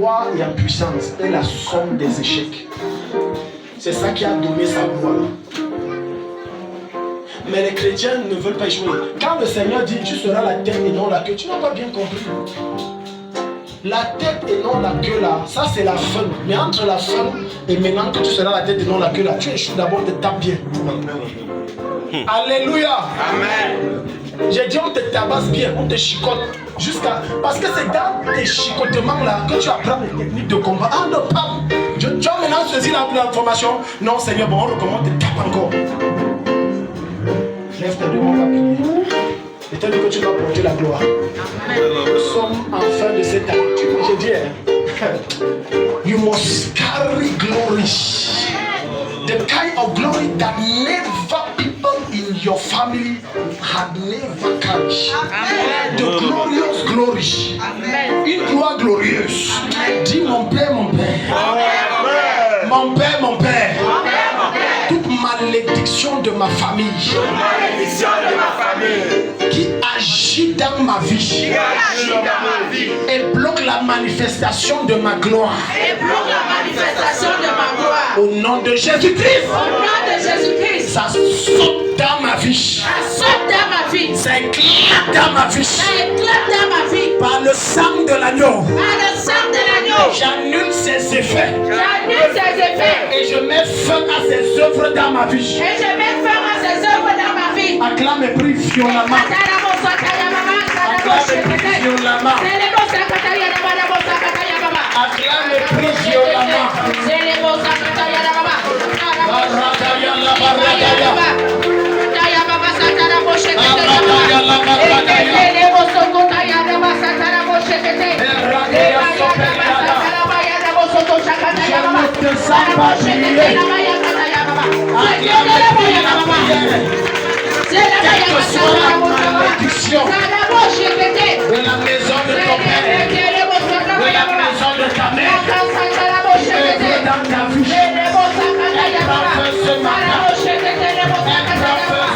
poids et en puissance est la somme des échecs. C'est ça qui a donné sa gloire. Mais les chrétiens ne veulent pas échouer. Quand le Seigneur dit tu seras la tête et non la queue, tu n'as pas bien compris. La tête et non la queue là, ça c'est la fin. Mais entre la fin et maintenant que tu seras la tête et non la queue là, tu échoues d'abord, te tapes bien. Alléluia. Amen. J'ai dit on te tabasse bien, on te chicote. Parce que c'est dans tes chicotements là que tu apprends les techniques de combat. Ah non, pas. Tu as maintenant saisi l'information. Non Seigneur, bon on recommande, te tape encore. Lève tes deux mains, on va prier. Et t'as dit que tu dois porter la gloire. Nous sommes en fin de cette année. Je dis, you must carry glory. The kind of glory that never people in your family had never carried. The glorious glory. Une gloire glorieuse. Dis mon Père, mon Père. Mon Père, mon Père. Toute malédiction de ma famille. Qui agit dans ma vie. Et bloque la manifestation de ma gloire. Au nom de Jésus-Christ. Ça saute dans ma vie. Ça éclate dans ma vie. Par le sang de l'agneau. J'annule ses effets. Et je mets fin à ses œuvres dans ma vie. Acclame et prie violemment. Acclame et prie violemment. Acclame et prie violemment. Je ne te sens pas briller. Acclame et prie la prière. Quelle que soit la malédiction de la maison de ton père, de la maison de ta mère, qui œuvre dans ta vie, elle prend feu ce matin. Elle prend feu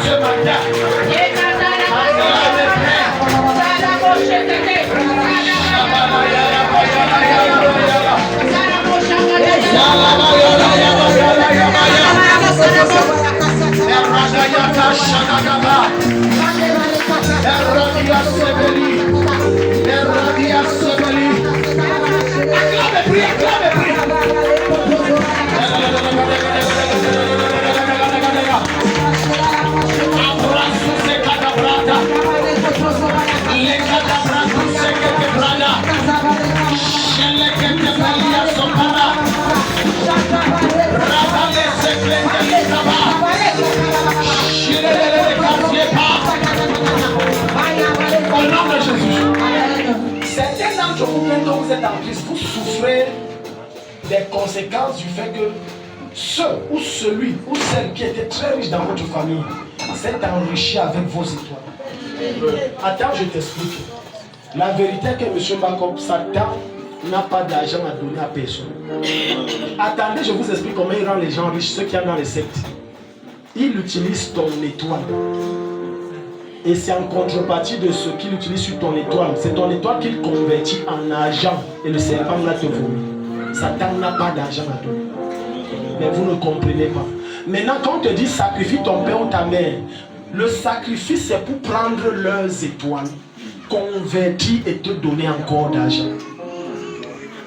ce matin. Au nom de Jésus. Certains d'entre vous, quand vous êtes en Christ, vous souffrez des conséquences du fait que ceux ou celui ou celle qui était très riche dans votre famille s'est enrichi avec vos étoiles. Attends, je t'explique. La vérité est que M. Jacob, Satan n'a pas d'argent à donner à personne. Attendez, je vous explique comment il rend les gens riches, ceux qui sont dans les sectes. Il utilise ton étoile. Et c'est en contrepartie de ce qu'il utilise sur ton étoile. C'est ton étoile qu'il convertit en argent. Et le serpent là te vomit. Satan n'a pas d'argent à donner. Mais vous ne comprenez pas. Maintenant, quand on te dit sacrifie ton père ou ta mère, le sacrifice c'est pour prendre leurs étoiles, convertir et te donner encore d'argent.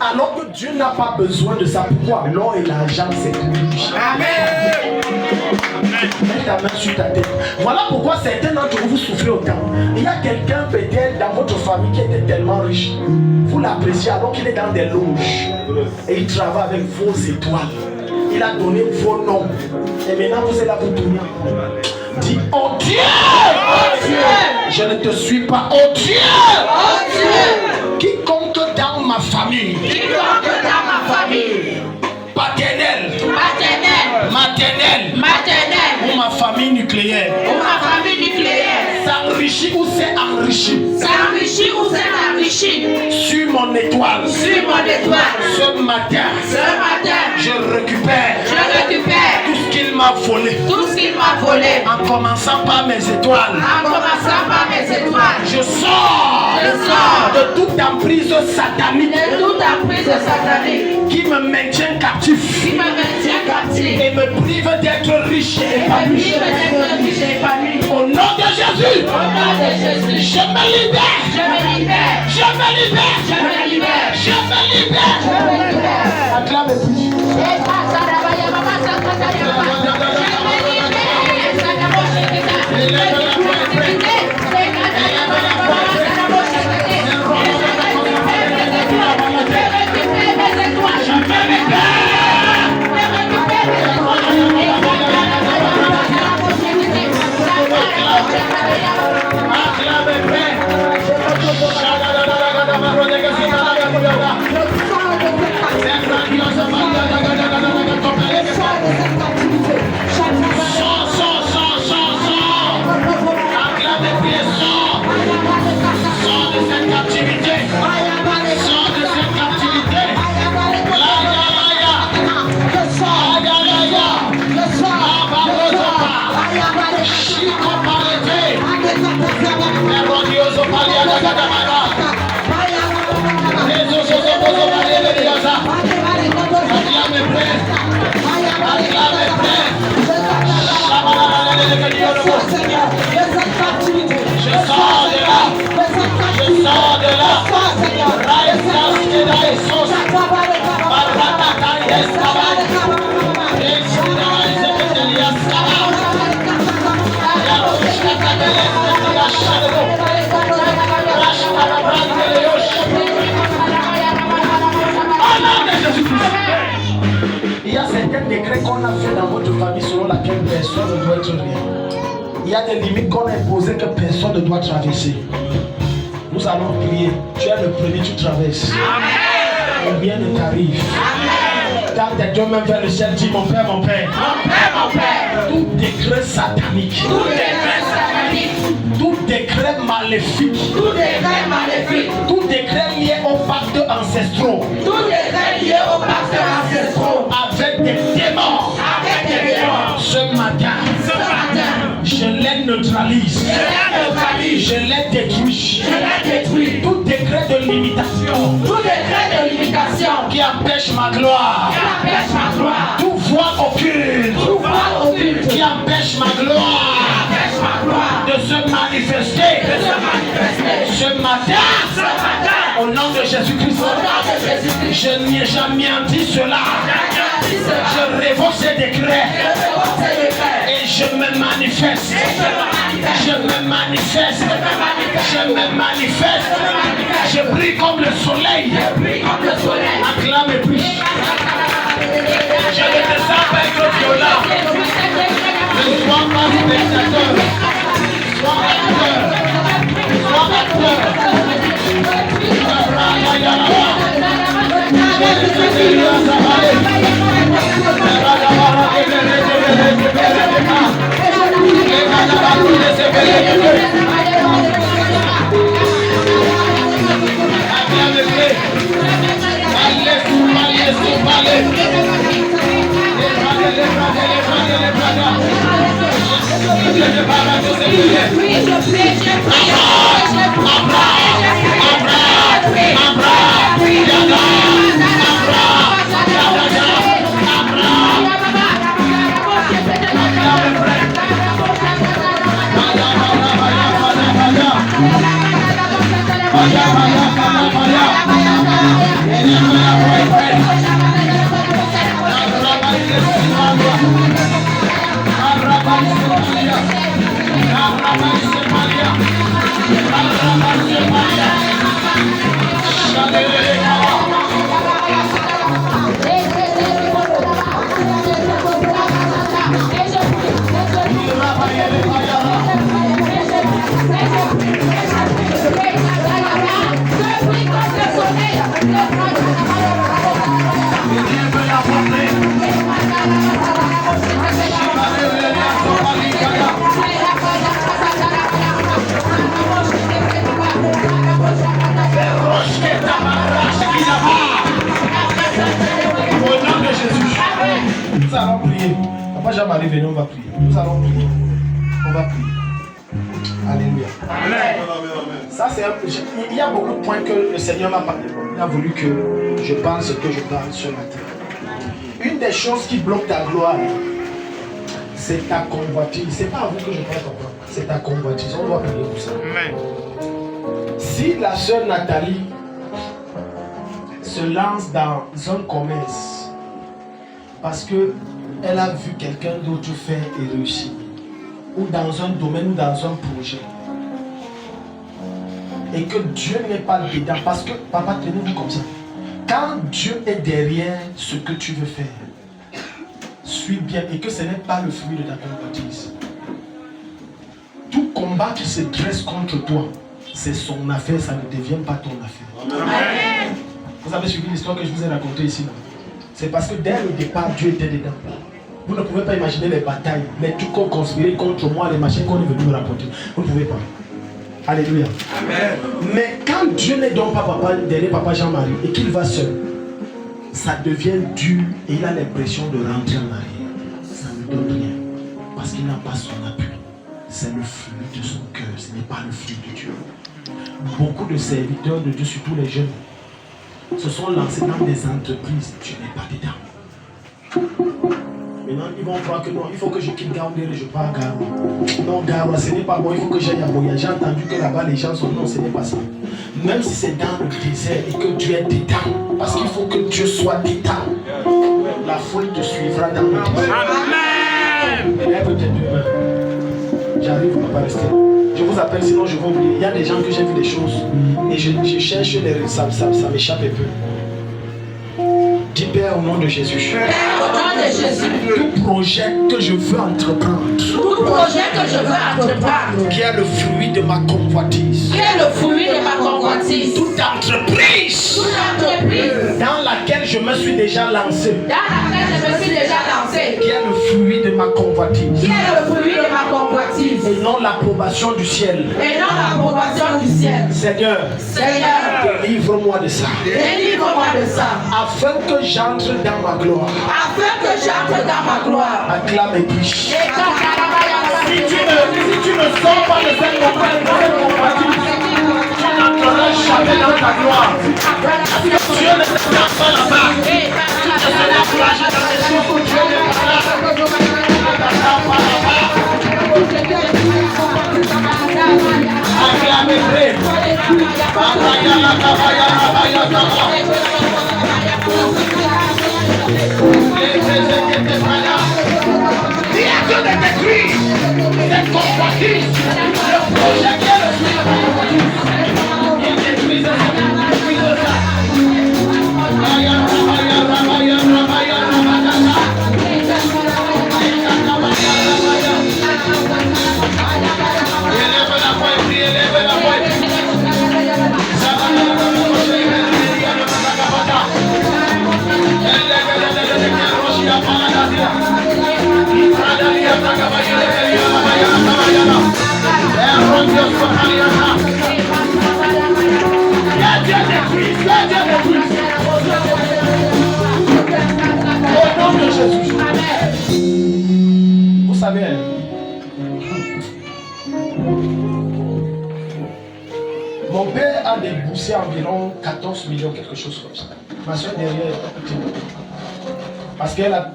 Alors que Dieu n'a pas besoin de ça. Pourquoi? L'or et l'argent c'est pour lui. Amen. Mets ta main sur ta tête. Voilà pourquoi certains d'entre vous souffrez autant. Il y a quelqu'un peut-être dans votre famille qui était tellement riche. Vous l'appréciez alors qu'il est dans des loges. Et il travaille avec vos étoiles. Il a donné vos noms. Et maintenant vous êtes là pour tourner. Dis, oh Dieu! Oh Dieu! Je ne te suis pas. Oh Dieu! Oh Dieu! Quiconque dans ma famille. Quiconque dans ma famille. Paternelle. Paternelle. Maternelle. Maternelle. Ou ma famille nucléaire. Ou ma famille nucléaire. S'enrichit ou s'est enrichi. S'enrichit ou s'est enrichi. Sur mon étoile. Sur mon étoile. Ce matin. Ce matin. Je récupère. Je récupère. Tout ce qui qu'il m'a volé. Tout ce qu'il m'a volé. En commençant par mes étoiles. En commençant par mes étoiles. Je sors. Je sors de toute emprise satanique. De toute emprise satanique. Qui me maintient captif. Qui me maintient captif. Et me prive d'être riche et épanoui. Au nom de Jésus. Au nom de Jésus. Je me libère. Je me libère. Je me libère. Je me libère. Je me libère. Je me libère. Acclame plus. Il y a certains décrets qu'on a fait dans votre famille selon laquelle personne ne doit être rien. Il y a des limites qu'on a imposées que personne ne doit traverser. Nous allons prier. Tu es le premier, tu traverses. Et rien ne t'arrive. Quand tes deux mains vers le ciel, dis mon Père, mon Père. Mon Père, mon Père. Tout décret satanique. Tout décret satanique. Tout décret maléfique. Tout décret maléfique. Tout décret lié aux pactes ancestraux. Tout décret lié aux pactes ancestraux. Avec des démons. Avec des démons. Ce matin. Je les neutralise. Je les détruis. Tout décret de limitation. Tout décret de limitation. Qui empêche ma gloire. Tout voie occulte. Qui empêche ma gloire. De se manifester. Ce matin. Au nom de Jésus-Christ. Je n'ai jamais dit cela. Je révoque ces décrets. Et je me manifeste. Je me manifeste. Je me manifeste. Je brille comme le soleil. Acclame et prie. Je ne descends pas être violent. Ne sois pas spectateur. Sois acteur. Sois acteur. Nous allons prier. Papa Jean-Marie, venez, on va prier. Nous allons prier. On va prier. Alléluia. Amen. Ça, c'est il y a beaucoup de points que le Seigneur m'a parlé. Il a voulu que je parle ce que je parle ce matin. Une des choses qui bloque ta gloire, c'est ta convoitise. C'est pas à vous que je parle, papa. C'est ta convoitise. On doit prier pour ça. Amen. Si la sœur Nathalie se lance dans un commerce parce qu'elle a vu quelqu'un d'autre faire et réussir, ou dans un domaine ou dans un projet, et que Dieu n'est pas dedans, parce que, papa, tenez-vous comme ça. Quand Dieu est derrière ce que tu veux faire, suis bien, et que ce n'est pas le fruit de ta convoitise. Tout combat qui se dresse contre toi, c'est son affaire, ça ne devient pas ton affaire. Amen. Vous avez suivi l'histoire que je vous ai racontée ici, non? C'est parce que dès le départ, Dieu était dedans. Vous ne pouvez pas imaginer les batailles, les trucs qu'on conspirait contre moi, les machines qu'on est venu me raconter. Vous ne pouvez pas. Alléluia. Amen. Mais quand Dieu n'est donc pas papa, derrière papa Jean-Marie et qu'il va seul, ça devient dur et il a l'impression de rentrer en arrière. Ça ne donne rien. Parce qu'il n'a pas son appui. C'est le fruit de son cœur, ce n'est pas le fruit de Dieu. Beaucoup de serviteurs de Dieu, surtout les jeunes, se sont lancés dans des entreprises. Dieu n'est pas dedans. Maintenant, ils vont croire que non, il faut que je quitte Gaoundé et je pars à Garoua. Non, Garoua, ce n'est pas bon, il faut que j'aille à Boya. J'ai entendu que là-bas les gens sont. Non, ce n'est pas ça. Même si c'est dans le désert et que Dieu est dedans, parce qu'il faut que Dieu soit dedans, la foule te suivra dans le désert. Amen. Lève tes deux mains. J'arrive, on ne va pas rester. Je vous appelle, sinon je vais oublier. Il y a des gens que j'ai vu des choses et je cherche les ça m'échappe un peu. Dis Père au nom de Jésus. Père, au nom de Jésus. Tout projet que je veux entreprendre, Tout projet que je veux entreprendre, qui est le fruit de ma convoitise, qui est le fruit de ma convoitise, toute entreprise toute entreprise dans laquelle je me suis déjà lancé, dans laquelle je me suis déjà lancé, qui est le fruit de ma convoitise, qui est le fruit de ma convoitise, et non l'approbation du ciel. et non l'approbation du ciel. Seigneur, Seigneur, délivre-moi de ça, délivre-moi de ça, afin que j'entre dans ma gloire. afin que j'entre dans ma gloire. Acclame et prie. Et quand Si tu ne sors pas de cette convoitise, tu n'entreras jamais dans ta gloire. Parce que Dieu ne t'attend pas là-bas. Tu ne seras encouragé dans les choses où Dieu n'est pas là. Tu ne t'attends pas là-bas. Acclame et prie. Dis à Dieu de détruire cette convoitise, le projet qui est le fruit de la convoitise. Il détruise ça, il détruise ça. Élève la voix et prie, élève la voix. Au nom de Jésus. Vous savez, mon père a déboursé environ 14 millions, quelque chose comme ça. Ma soeur derrière est petite. Parce qu'elle a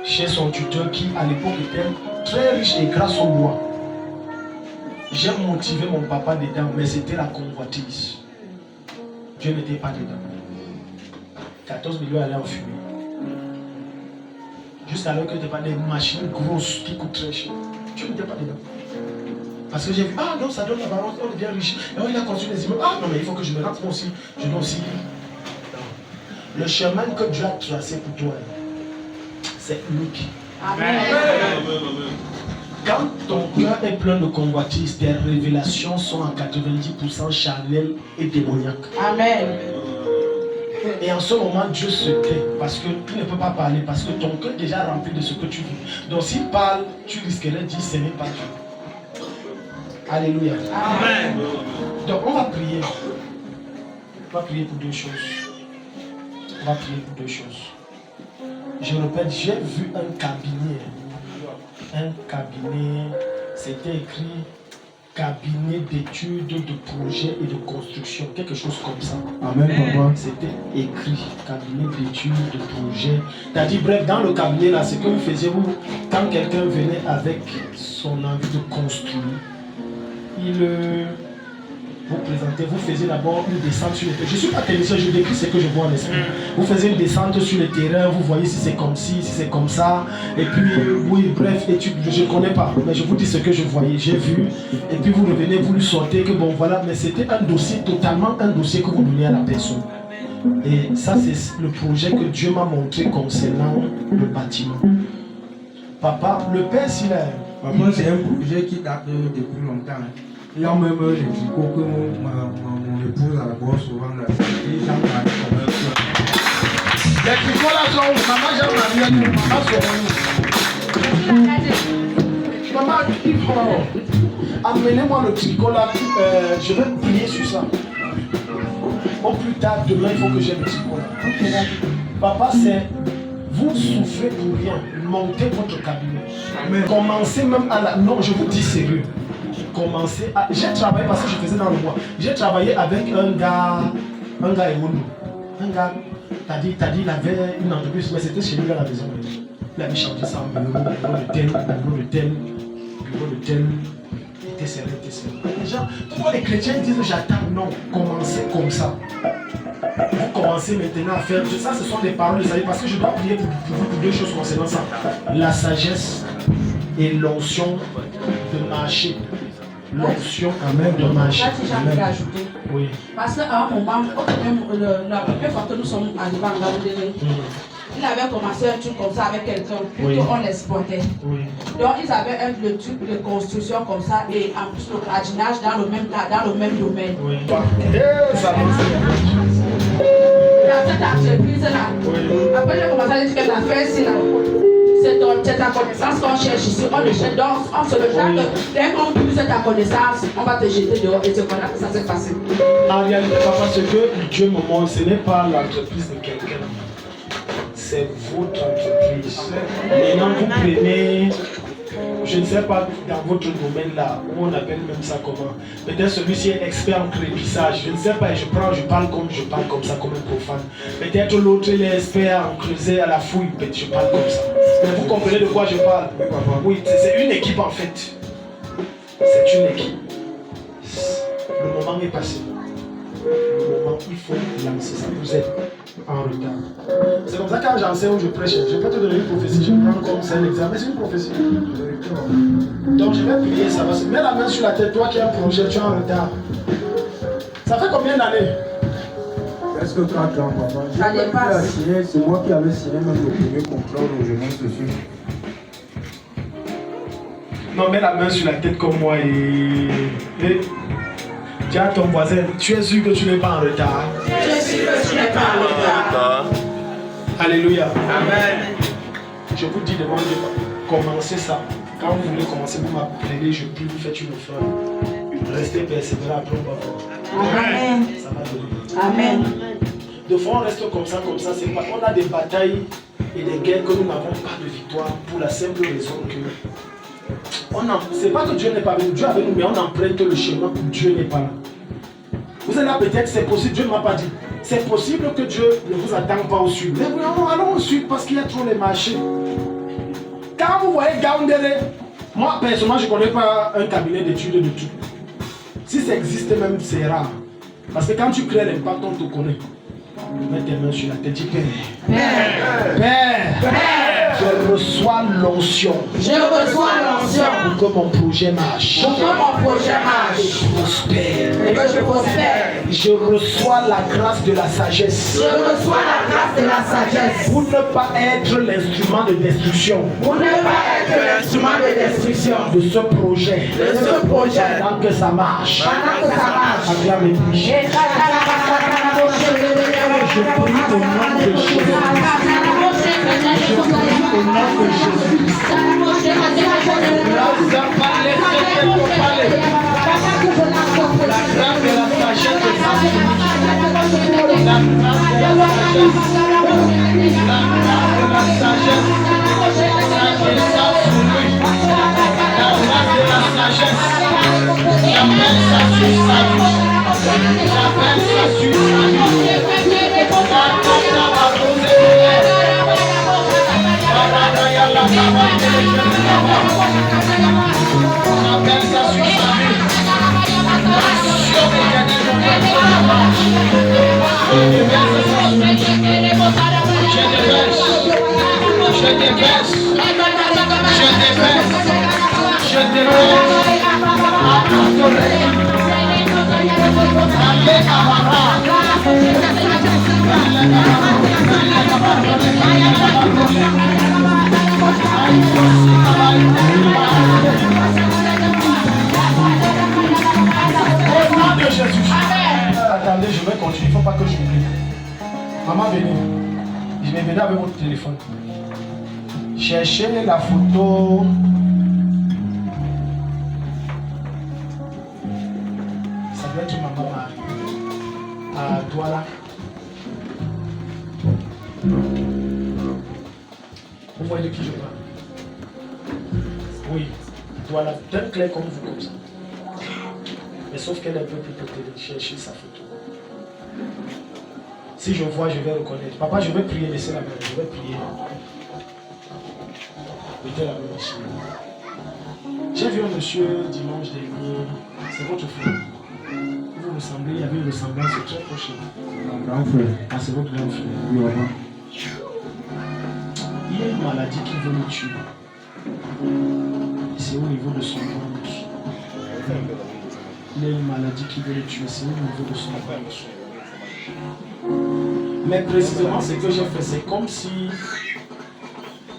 chez son tuteur qui à l'époque était très riche et grâce au bois. J'ai motivé mon papa dedans, mais c'était la convoitise. Dieu n'était pas dedans. 14 millions allaient en fumée. Jusqu'à l'heure que tu n'étais pas des machines grosses qui coûtent très cher. Dieu n'était pas dedans. Parce que j'ai vu, ah non, ça donne la balance, on devient riche. Et il a construit des immeubles. Ah non, mais il faut que je me rentre moi aussi. Je dois aussi. Non. Le chemin que Dieu a tracé pour toi, c'est unique. Amen. Quand ton cœur est plein de convoitise, tes révélations sont à 90% charnelles et démoniaques. Amen. Et en ce moment, Dieu se tait parce qu'il ne peut pas parler, parce que ton cœur est déjà rempli de ce que tu veux. Donc s'il parle, tu risquerais de dire ce n'est pas Dieu. Alléluia. Amen. Donc on va prier. On va prier pour deux choses. On va prier pour deux choses. Je répète, j'ai vu un cabinet. Un cabinet, c'était écrit cabinet d'études, de projets et de construction, quelque chose comme ça. Amen, papa. C'était écrit, cabinet d'études, de projets. T'as dit, bref, dans le cabinet là, ce que vous faisiez, vous, quand quelqu'un venait avec son envie de construire, vous présentez, vous faisiez d'abord une descente sur le terrain. Je ne suis pas technicien, je décris ce que je vois en esprit. Vous faisiez une descente sur le terrain, vous voyez si c'est comme ci, si c'est comme ça. Et puis, oui, bref, étude, je ne connais pas, mais je vous dis ce que je voyais, j'ai vu. Et puis vous revenez, vous lui sortez que bon, voilà, mais c'était un dossier, totalement un dossier que vous donnez à la personne. Et ça, c'est le projet que Dieu m'a montré concernant le bâtiment. Papa, le père, s'il a... Papa, c'est un projet qui date depuis longtemps. Il y a même les tricots que mon épouse a d'abord souvent là. Et j'en parle comme un peu. Les tricots là sont où? Maman, j'ai un ami, maman, c'est où? Maman, il faut amenez-moi le tricot là, je vais prier sur ça. Au plus tard, demain, il faut que j'ai le tricot là. Papa, c'est vous souffrez pour rien, montez votre cabinet. Amen. Commencez même à la... Non, je vous dis sérieux. Commencez à... J'ai travaillé parce que je faisais dans le bois. J'ai travaillé avec un gars Ewono. Un gars, t'as dit, il avait une entreprise, mais c'était chez lui à la maison. Il avait changé ça en bureau de tel, bureau de tel. Il était sérieux. Les gens, pourquoi les chrétiens disent j'attends? Non, commencez comme ça. Vous commencez maintenant à faire ça, ce sont des paroles de sagesse, parce que je dois prier pour vous pour deux choses concernant ça. La sagesse et l'onction de marcher. L'onction de marcher. Là, si j'ai envie d'ajouter. Oui. Parce qu'à un moment, la première fois que nous sommes arrivés en Gaoudéré, il avait commencé un truc comme ça avec quelqu'un, plutôt on l'exploitait. Oui. Donc ils avaient le truc de construction comme ça et en plus le jardinage dans le même domaine. Oui. Ça Dans cette entreprise-là, après j'ai commencé à dire que la fête, c'est ta connaissance qu'on cherche ici, on le cherche, donc on se le jette. Dès qu'on trouve ta connaissance, on va te jeter dehors et c'est voilà que ça s'est passé. En réalité, papa, ce que Dieu me montre, ce n'est pas l'entreprise de quelqu'un. C'est votre entreprise. Maintenant, vous prenez, je ne sais pas, dans votre domaine là, où on appelle même ça comment. Peut-être celui-ci est expert en crépissage. Je ne sais pas, je parle comme ça, comme un profane. Peut-être l'autre, il est expert en creuser à la fouille. Peut-être je parle comme ça. Mais vous comprenez de quoi je parle? Oui, c'est une équipe en fait. C'est une équipe. Le moment est passé. Le moment, il faut lancer ça. Vous êtes en retard. C'est comme ça quand j'enseigne ou je prêche, je peux te donner une prophétie, je prends comme c'est un examen, c'est une prophétie. Donc je vais prier, ça va se mettre la main sur la tête, toi qui as un projet, tu es en retard. Ça fait combien d'années? Presque 30 ans, papa. Ça dépasse. C'est moi qui avais signé même le premier contrat où je monte dessus. Non, mets la main sur la tête comme moi et dis à ton voisin, tu es sûr que tu n'es pas en retard? Je suis sûr que tu n'es pas en retard. Alléluia. Amen. Je vous dis devant Dieu, commencez ça. Quand vous voulez commencer, vous m'appelez, je prie, vous faites une offrande. Restez persévérants, après on va voir. Amen. Ça va donner. Amen. De fois on reste comme ça, c'est pas. On a des batailles et des guerres que nous n'avons pas de victoire pour la simple raison que c'est pas que Dieu n'est pas avec nous, Dieu est avec nous, mais on emprunte le chemin où Dieu n'est pas là. Vous êtes là peut-être, c'est possible, Dieu ne m'a pas dit. C'est possible que Dieu ne vous attend pas au sud. Mais non, allons au sud parce qu'il y a trop les marchés. Quand vous voyez Gaoundéré, moi personnellement je ne connais pas un cabinet d'études de tout. Si ça existe même, c'est rare. Parce que quand tu crées l'impact, on te connaît. Mets tes mains sur la tête, dis Père. Père. Je reçois l'onction. Je reçois l'onction. Pour que mon projet marche. Pour que mon projet marche. Prospère. Et que je prospère. Je reçois la grâce de la sagesse. Je reçois la grâce de la sagesse. Pour ne pas être l'instrument de destruction. Pour ne pas être l'instrument de destruction. De ce projet. De ce projet. Pendant que ça marche. Pendant que ça marche. Acclame lui. Je prie au nom de Jésus. Je prie au nom de Jésus. La grâce de la sagesse de Saint-Denis. La grâce de la sagesse. La grâce de la sagesse. Sagesse sur lui. La grâce de la sagesse. J'appelle ça sur sa vie. J'appelle ça sur sa vie. J'appelle ça sur sa vie. L'action éternelle de je déverse. Au nom de Jésus. Attendez, je vais continuer. Il ne faut pas que je m'oublie. Maman, venez. Je vais venir avec votre téléphone. Cherchez la photo. Ça doit être maman Marie. À Douala. Vous voyez de qui je parle? Oui, Douala. D'un clair comme vous, comme ça. Mais sauf qu'elle est un peu plus petite. Chercher sa photo. Si je vois, je vais reconnaître. Papa, je vais prier, laissez la main. Je vais prier. Mettez la main ici. J'ai vu un monsieur dimanche dernier. C'est votre frère. Vous ressemblez, il y avait une ressemblance très proche. Mon grand frère. Ah, c'est votre grand frère. Oui, maman. Il y a une maladie qui veut le tuer. C'est au niveau de son ventre. Il y a une maladie qui veut le tuer. C'est au niveau de son ventre. Mais précisément, ce que j'ai fait, c'est comme si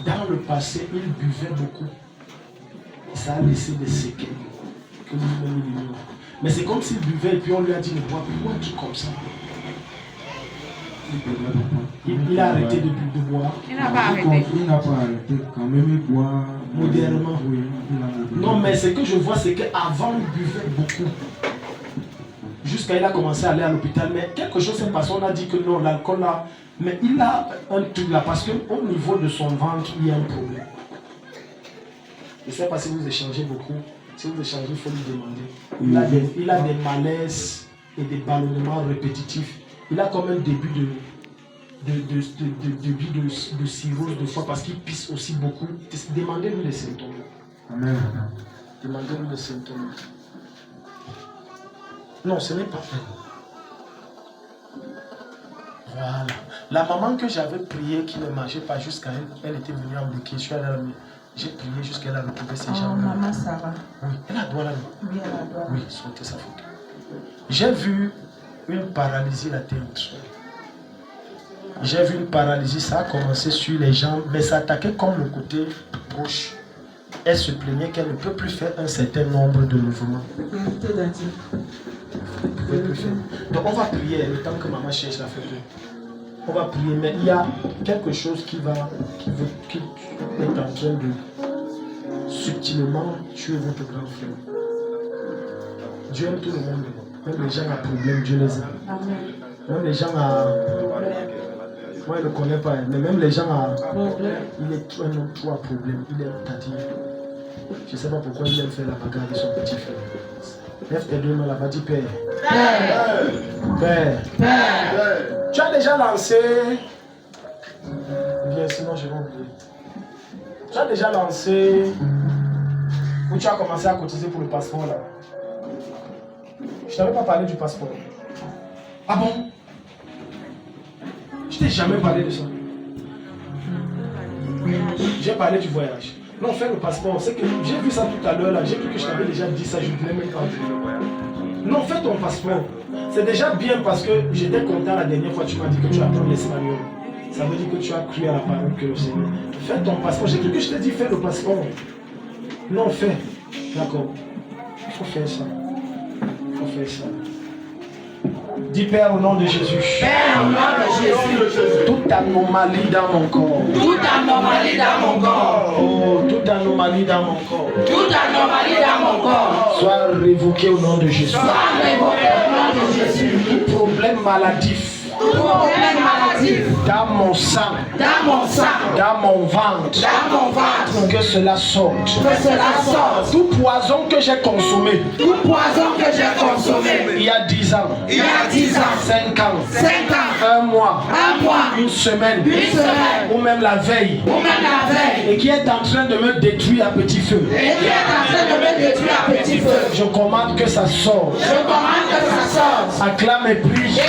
dans le passé, il buvait beaucoup. Ça a laissé des séquelles que lui-même il ignore. Mais c'est comme s'il buvait et puis on lui a dit ne bois plus, un truc comme ça. Il a arrêté de boire. Il n'a pas arrêté. Il n'a pas arrêté. Quand même, il boit Modérément. Oui, il a modéré. Non, mais ce que je vois, c'est qu'avant, il buvait beaucoup. Jusqu'à il a commencé à aller à l'hôpital. Mais quelque chose s'est passé, on a dit que non, l'alcool là. Mais il a un truc là, parce qu'au niveau de son ventre, il y a un problème. Je ne sais pas si vous échangez beaucoup. Si vous échangez, il faut lui demander. Il a des malaises et des ballonnements répétitifs. Il a comme un début de cirrhose de foie parce qu'il pisse aussi beaucoup. Demandez-lui les symptômes. Amen. Demandez-lui les symptômes. Non, ce n'est pas fait. Voilà. La maman que j'avais priée qui ne mangeait pas jusqu'à elle était venue en bloquer. J'ai prié jusqu'à elle a retrouvé ses jambes. Maman Sarah. Oui, elle a droit là. Oui, elle a droit. Oui, sortez sa photo. J'ai vu une paralysie latente. J'ai vu une paralysie, ça a commencé sur les jambes, mais ça attaquait comme le côté gauche. Elle se plaignait qu'elle ne peut plus faire un certain nombre de mouvements. Donc on va prier le temps que maman cherche la photo. On va prier, mais il y a quelque chose qui est en train de subtilement tuer votre grand frère. Dieu aime tout le monde. Même les gens à problème, Dieu les aime. Même les gens à... Moi, je ne le connais pas, mais même les gens à... Il est un homme trop à problème. Il aime Tati. Je ne sais pas pourquoi il aime faire la bagarre avec son petit frère. Lève tes deux mains là-bas, dis Père. Père. Tu as déjà lancé... Bien, sinon je vais oublier. Tu as déjà lancé... Où tu as commencé à cotiser pour le passeport là. Je ne t'avais pas parlé du passeport. Ah bon? Je t'ai jamais parlé de ça. J'ai parlé du voyage. Non, fais le passeport. C'est que j'ai vu ça tout à l'heure là. J'ai cru que je t'avais déjà dit ça. Je ne voulais même pas dire. Non, fais ton passeport. C'est déjà bien parce que j'étais content la dernière fois. Tu m'as dit que tu apprends l'espagnol. Ça veut dire que tu as cru à la parole que le Seigneur. Fais ton passeport. J'ai cru que je t'ai dit fais le passeport. Non, fais. D'accord. Il faut faire ça. Il faut faire ça. Dis Père au nom de Jésus. Père, au nom de Jésus. Toute anomalie dans mon corps. Toute anomalie dans mon corps. Oh, toute anomalie dans mon corps. Toute anomalie dans mon corps. Soit révoquée au nom de Jésus. Sois révoquée au nom de Jésus. Tout problème maladif. tout problème maladif dans mon sang, dans mon sang, dans mon ventre, dans mon ventre, que cela sorte. que cela sorte. Tout poison que j'ai consommé Tout poison que j'ai consommé il y a 10 ans, il y a 10 ans, 5 ans, 5 ans, 1 mois, un mois, une semaine, semaine, ou même la veille, ou même la veille, et qui est en train de me détruire à petit feu. et qui est en train de me détruire à petit feu. Je commande que ça sorte. Je commande que ça sorte. Acclame et prie.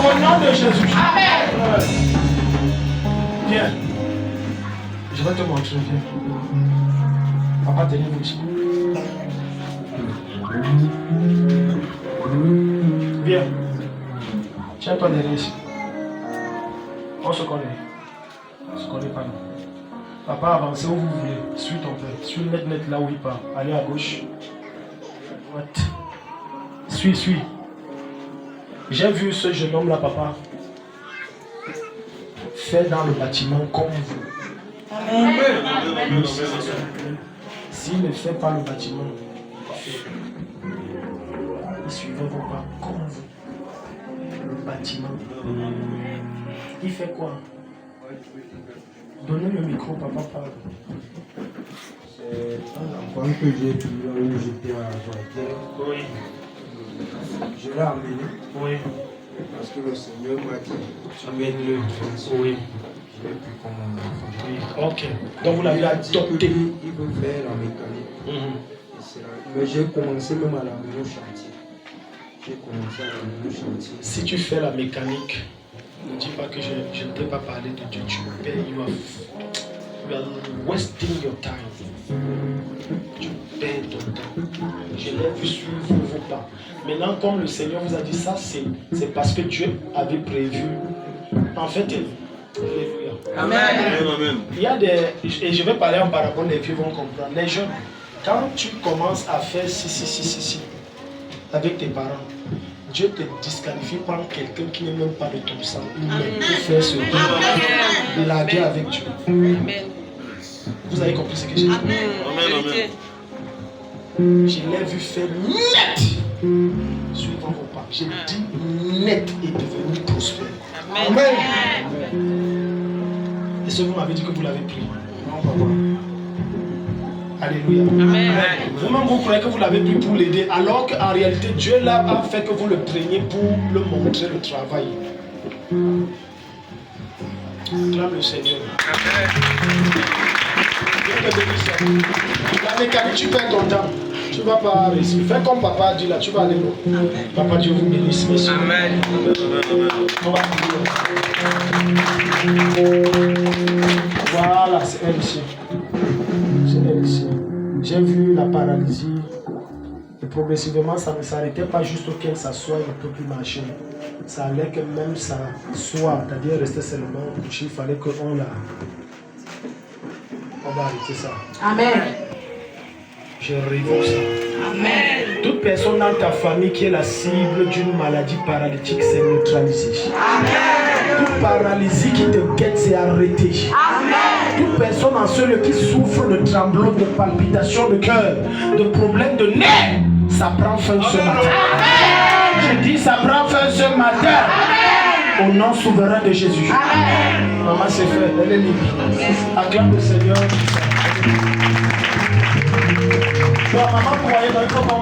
Au nom de Jésus. Viens. Je vais te montrer. Viens. Papa, tenez-vous ici. Viens. Tiens-toi derrière ici. On se connaît. On se connaît pas, non. Papa, avancez où vous voulez. Suis ton père. Suis net là où il part. Allez à gauche. Droite. Suis. J'ai vu ce jeune homme là, papa, faire dans le bâtiment comme vous. Amen. S'il ne fait pas le bâtiment, il suivait vos pas comme vous. Le bâtiment. Il fait quoi? Donnez le micro, papa parle. C'est un enfant que j'ai pris là où j'étais à Jointière. Oui. Je l'ai amené Oui. parce que le Seigneur m'a dit amène-le. Oui. Je l'ai pris comme mon enfant. Oui. Ok. Donc vous l'avez adopté. Il veut faire la mécanique. Mais j'ai commencé même à l'amener au chantier. J'ai commencé à l'amener au chantier. Si tu fais la mécanique, ne dis pas que je ne t'ai pas parlé de Dieu. Tu perds, you are wasting your time. Tu perds ton temps. Je l'ai vu suivre vos pas. Maintenant, comme le Seigneur vous a dit ça, c'est parce que Dieu avait prévu. En fait, alléluia. Amen. Il y a des. Et je vais parler en parabole, les vieux vont comprendre. Les jeunes, quand tu commences à faire si avec tes parents, Dieu te disqualifie par quelqu'un qui n'est même pas de ton sang. Il peut faire ce blaguer avec Dieu. Amen. Vous avez compris ce que j'ai dit? Amen. Je l'ai vu faire net. Suivant vos pas. J'ai dit net et devenu prospère. Amen. Et ce vous m'avez dit que vous l'avez pris. Non, papa. Alléluia. Amen. Vous-même vous croyez que vous l'avez pris pour l'aider, alors qu'en réalité Dieu là a fait que vous le preniez pour le montrer le travail. Acclame le Seigneur. Dieu te bénisse. La mécanique, tu perds ton temps. Tu ne vas pas réussir. Fais comme papa a dit là, tu vas aller loin. Papa, Dieu vous bénisse. Merci. Amen. On va prier. Voilà, c'est elle ici. C'est elle ici. J'ai vu la paralysie. Et progressivement, ça ne s'arrêtait pas juste auquel s'assoit et ne peut plus marcher. Ça allait que même ça soit, c'est-à-dire rester seulement couché, il fallait qu'on la... On va arrêter ça. Amen. Je révoque ça. Amen. Toute personne dans ta famille qui est la cible d'une maladie paralytique, c'est neutralisé. Amen. Toute paralysie qui te guette, c'est arrêté. Amen. Toute personne en ce lieu qui souffre de tremblements, de palpitations de cœur, de problèmes de nez, ça prend fin ce matin. Amen. Je dis ça prend fin ce matin. Au nom souverain de Jésus. Amen. Maman c'est fait, elle est libre. Acclame le Seigneur. Donc maman croyait dans le comment.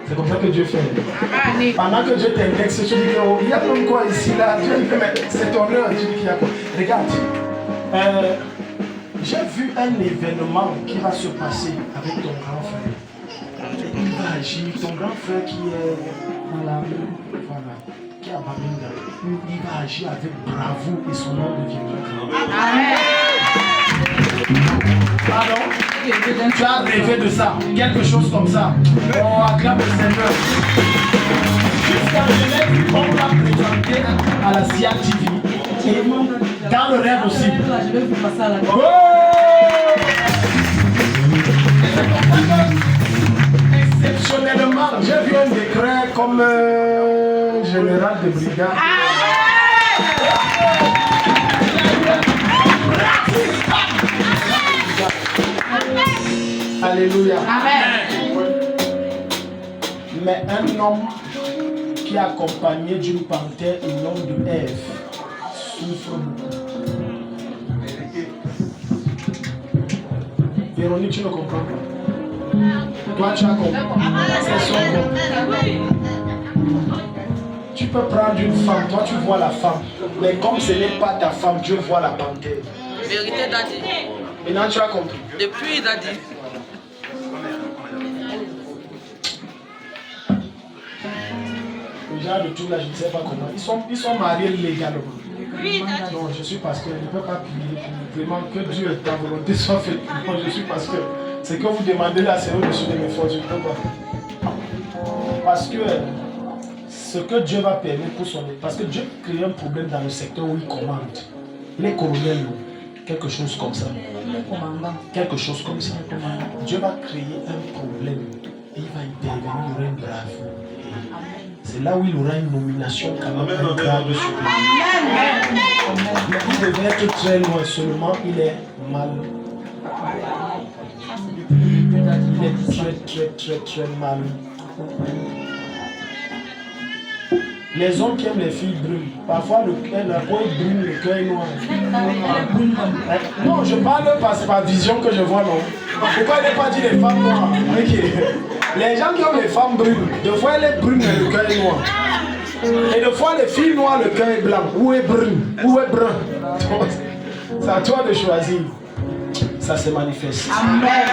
C'est comme ça que Dieu fait. Pendant que Dieu t'indexe, tu dis que oh, il y a comme quoi ici, là. Dieu dit que mais c'est ton heure. Tu dis qu'il y a quoi. Regarde. J'ai vu un événement qui va se passer avec ton grand frère. Il va agir. Ton grand frère qui est voilà, qui est à Babinda, il va agir avec bravoure et son nom deviendra grand. Amen. Pardon? Tu as rêvé de ça, quelque chose comme ça. Oh, acclame le Seigneur. Jusqu'à Genève, on l'a présenté à la CIA TV. Et dans le rêve aussi. Oh! Exceptionnellement, j'ai vu un décret comme général de brigade. Alléluia. Amen. Mais un homme qui est accompagné d'une panthère et nom de Ève souffre beaucoup. Véronique, tu ne comprends pas. Toi, tu as compris. C'est son corps. Tu peux prendre une femme, toi tu vois la femme. Mais comme ce n'est pas ta femme, Dieu voit la panthère. Vérité, Daddy. Maintenant, tu as compris. Depuis, Daddy. Les gens de tout là, je ne sais pas comment. Ils sont mariés légalement. Oui, Daddy. Non, je suis pasteur, je ne peux pas prier. Vraiment, que Dieu et ta volonté soient faites. Moi, je suis pasteur. C'est que vous demandez là, c'est au-dessus de mes forces, je ne peux pas. Parce que ce que Dieu va permettre pour son... Parce que Dieu crée un problème dans le secteur où il commande. Les colonels, quelque chose comme ça. Quelque chose comme ça. Dieu va créer un problème. Et il va intervenir, il aura une bravoure. C'est là où il aura une nomination quand même un grade sur lui. Il devait être très loin, seulement il est mal. Il est très mal. Les hommes qui aiment les filles brunes, parfois la peau est brune, le cœur est noir. Non, je parle par vision que je vois, non. Pourquoi il n'est pas dit les femmes noires? Okay. Les gens qui ont les femmes brunes, des fois elle est brune mais le cœur est noir. Et des fois les filles noires, le cœur est blanc. Ou est brune, ou est brun. C'est à toi de choisir. Ça se manifeste. Amen.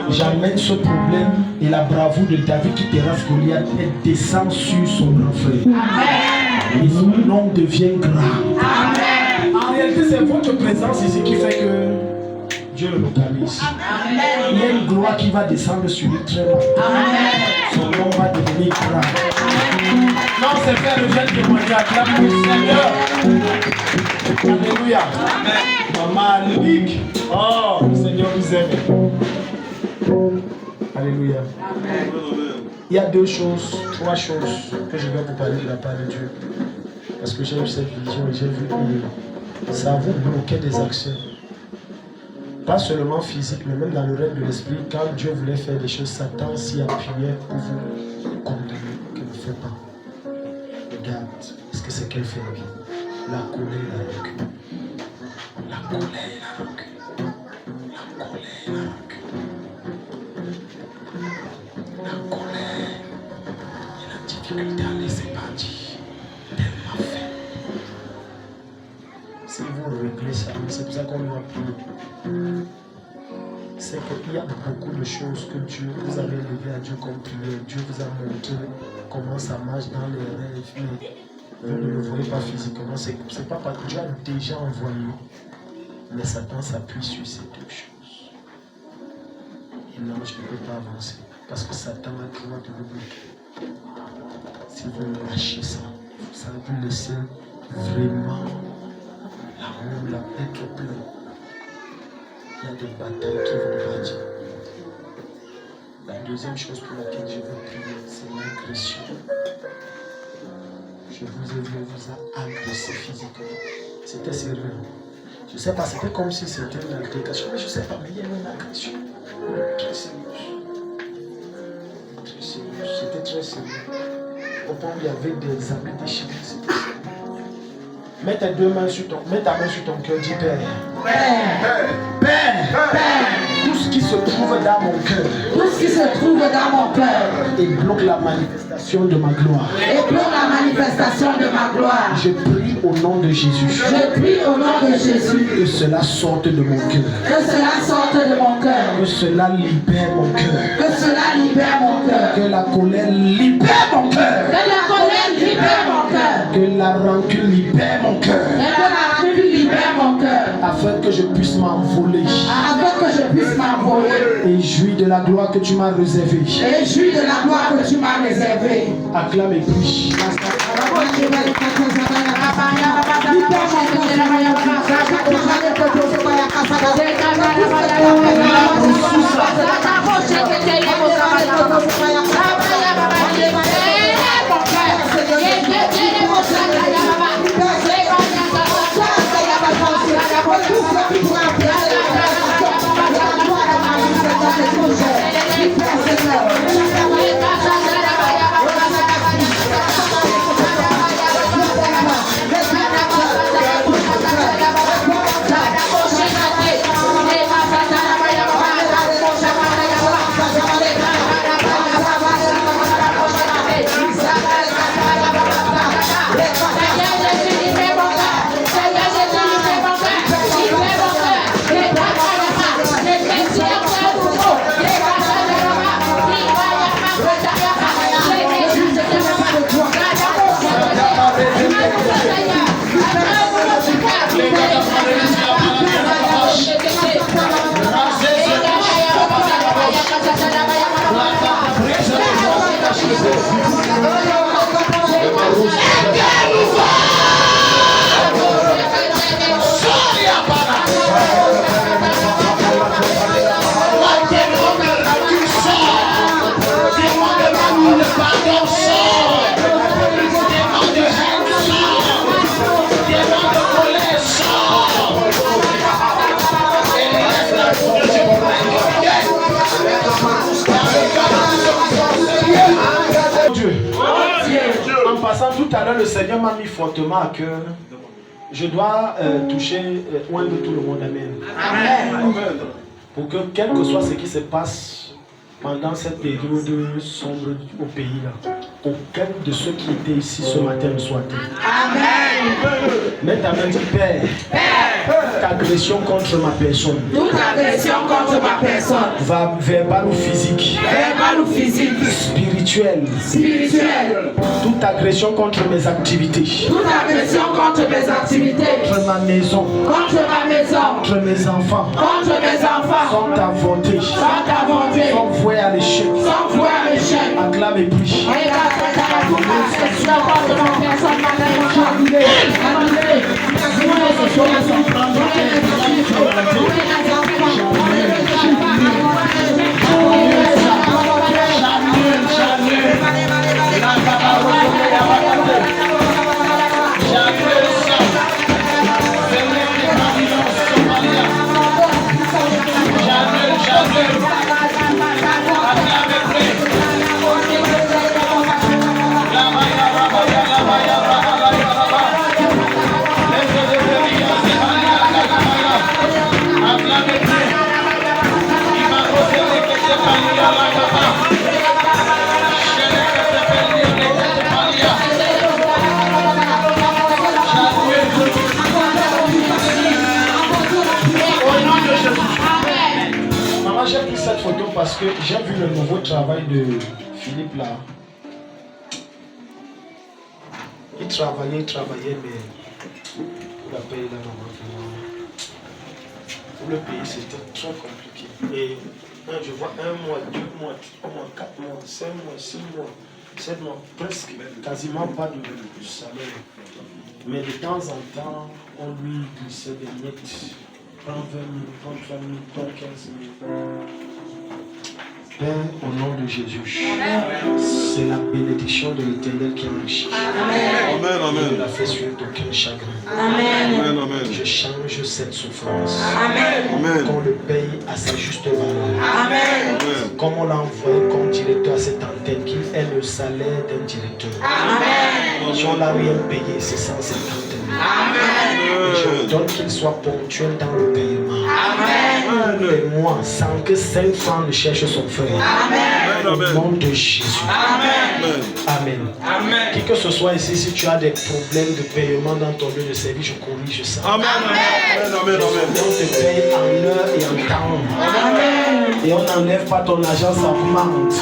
J'amène ce problème et la bravoure de David qui terrasse Goliath, elle descend sur son grand frère. Amen. Et son nom devient grand. Amen. En réalité, c'est votre présence ici qui fait que Dieu le localise. Amen. Il y a une gloire qui va descendre sur lui très loin. Son nom va devenir grand. Amen. Non, c'est faire le jeune témoignage. Acclame le Seigneur. Alléluia. Amen. Maman Luc. Oh, le Seigneur vous aime. Alléluia. Amen. Il y a trois choses que je vais vous parler de la part de Dieu. Parce que j'ai eu cette vision et j'ai vu que ça vous bloquait des actions. Pas seulement physique, mais même dans le rêve de l'esprit. Quand Dieu voulait faire des choses, Satan s'y appuyait pour vous condamner, que ne fait pas. Regarde, est-ce que c'est qu'elle fait bien? La colère, la rancune. La colère, la rancune. La colère, la rancune. La colère et la difficulté à laisser partir. Tellement fait. Si vous réglez ça, c'est pour ça qu'on lui a prié. C'est qu'il y a beaucoup de choses que Dieu, vous avez levé à Dieu comme prière. Dieu vous a montré comment ça marche dans les rêves, mais vous ne le voyez pas physiquement. C'est pas parce que Dieu a déjà envoyé, mais Satan s'appuie sur ces deux choses. Et non, je ne peux pas avancer parce que Satan a le droit de le bloquer. Si vous lâchez ça, ça va vous laisser vraiment l'amour, être plein. Il y a des batailles qui vont partir. La deuxième chose pour laquelle je veux prier, c'est l'agression. Je vous ai vu, vous a agressé physiquement. C'était sérieux. Je ne sais pas, c'était comme si c'était une altercation. Mais je ne sais pas, mais il y a une agression. Très sérieuse. Très sérieuse. C'était très sérieux. Au point où il y avait des habits déchirés. C'était sérieux. Mets ta main sur ton cœur, dis Père. Père. Père. Père. Tout ce qui se trouve dans mon cœur Tout ce qui se trouve dans mon cœur et bloque la manifestation de ma gloire. et bloque la manifestation de ma gloire. Je prie au nom de Jésus Je prie au nom de Jésus que cela sorte de mon cœur. que cela sorte de mon cœur. Que cela libère mon cœur. Que cela libère mon cœur. Que la colère libère mon cœur. Que la colère libère mon cœur. Que la rancune libère mon cœur. Et que la rancune libère mon cœur. Afin que je puisse m'envoler Afin que je puisse m'envoler. et jouir de la gloire que tu m'as réservée. Et jouir de la gloire que tu m'as réservée. Acclame et prie. Tout à l'heure, le Seigneur m'a mis fortement à cœur. Je dois toucher loin de tout le monde. Amen. Amen. Pour que, quel que soit ce qui se passe pendant cette période sombre au pays, là, aucun de ceux qui étaient ici ce matin ne soit atteint. Amen. Mais ta main dit, Père, toute agression contre ma personne, Toute agression contre ma personne, va verbale ou physique, verbale ou physique, spirituelle, spirituelle, toute agression contre mes activités, toute agression contre mes activités, contre ma maison, contre ma maison, contre mes enfants, contre mes enfants, sont avortés, sont avortés, sont voués à l'échec. sont voués à l'échec. Acclame et prie. Maman, j'ai pris cette photo parce que j'ai vu le nouveau travail de Philippe là. Il travaillait, mais pour la payer la maman, pour le pays, c'était trop compliqué. Et je vois 1 mois, 2 mois, 3 mois, 4 mois, 5 mois, 6 mois, 7 mois, presque, quasiment pas de salaire. Mais de temps en temps, on lui glissait des miettes. Prends 20 000, prends 30 000, prends 15 000. Père, au nom de Jésus, c'est la bénédiction de l'Éternel qui enrichit. Amen, amen. Il ne la fait suivre d'aucun chagrin. Amen. Amen, amen. Je change cette souffrance. Amen. Amen. Qu'on le paye à sa juste valeur. Amen. Amen. Comme on l'a envoyé comme directeur à cette antenne, qu'il ait le salaire d'un directeur. Amen. Si on l'a rien payé, c'est 150 000. Amen. Je donne qu'il soit ponctuel dans le paiement. Amen. des mois sans que 5 francs ne cherchent son frère. Au nom de Jésus. Amen. Qui que ce soit ici, si tu as des problèmes de paiement dans ton lieu de service, je corrige ça. Amen. On te paye en heure et en temps. Et on n'enlève pas ton argent, ça augmente.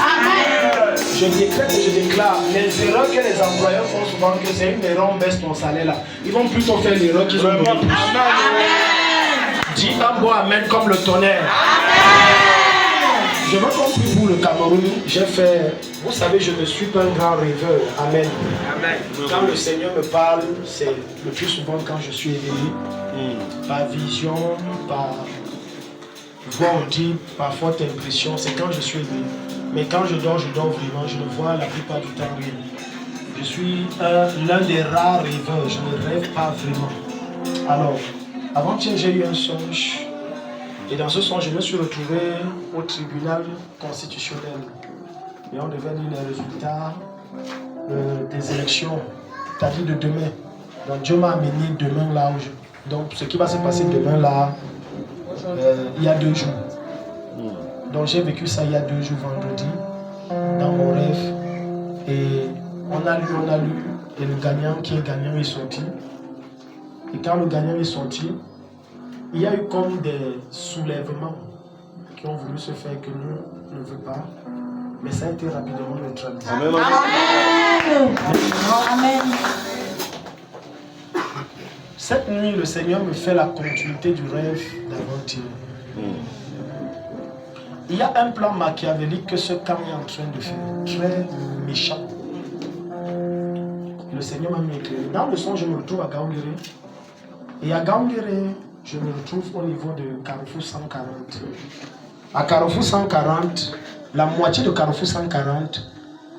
Je déclare, les erreurs que les employeurs font souvent, que c'est une erreur, on baisse ton salaire là. Ils vont plutôt faire l'erreur qu'ils ont fait. Dis un bon amen comme le tonnerre. Je veux compris pour le Cameroun, j'ai fait, vous savez, je ne suis pas un grand rêveur. Amen. Quand le Seigneur me parle, c'est le plus souvent quand je suis éveillé, par vision, par voix audible, par forte impression, c'est quand je suis éveillé. Mais quand je dors vraiment, je ne vois la plupart du temps rien. Je suis l'un des rares rêveurs, je ne rêve pas vraiment. Alors, avant-hier, j'ai eu un songe. Et dans ce songe, je me suis retrouvé au tribunal constitutionnel. Et on devait lire les résultats des élections, c'est-à-dire de demain. Donc Dieu m'a amené demain là. Donc ce qui va se passer demain là, il y a 2 jours. Donc j'ai vécu ça il y a 2 jours vendredi, dans mon rêve. Et on a lu, et le gagnant qui est gagnant est sorti. Et quand le gagnant est sorti, il y a eu comme des soulèvements qui ont voulu se faire que nous ne veut pas. Mais ça a été rapidement neutralisé. Amen. Amen. Cette nuit, le Seigneur me fait la continuité du rêve d'avant-hier. Il y a un plan machiavélique que ce camp est en train de faire, très méchant. Le Seigneur m'a mis éclairé. Dans le son, je me retrouve à Gaoundéré. Et à Gaoundéré, je me retrouve au niveau de Carrefour 140. À Carrefour 140, la moitié de Carrefour 140,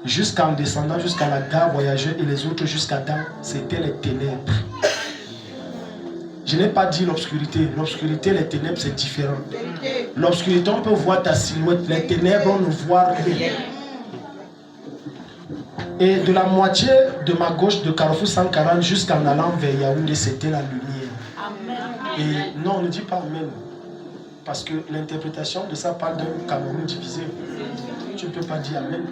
jusqu'en descendant jusqu'à la gare voyageur et les autres jusqu'à Dan, c'était les ténèbres. Je n'ai pas dit l'obscurité. L'obscurité, les ténèbres, c'est différent. L'obscurité, on peut voir ta silhouette. Les ténèbres, on ne voit rien. Et de la moitié de ma gauche de Carrefour 140 jusqu'en allant vers Yaoundé, c'était la lumière. Et non, on ne dit pas Amen. Parce que l'interprétation de ça parle d'un Cameroun divisé. Tu ne peux pas dire Amen.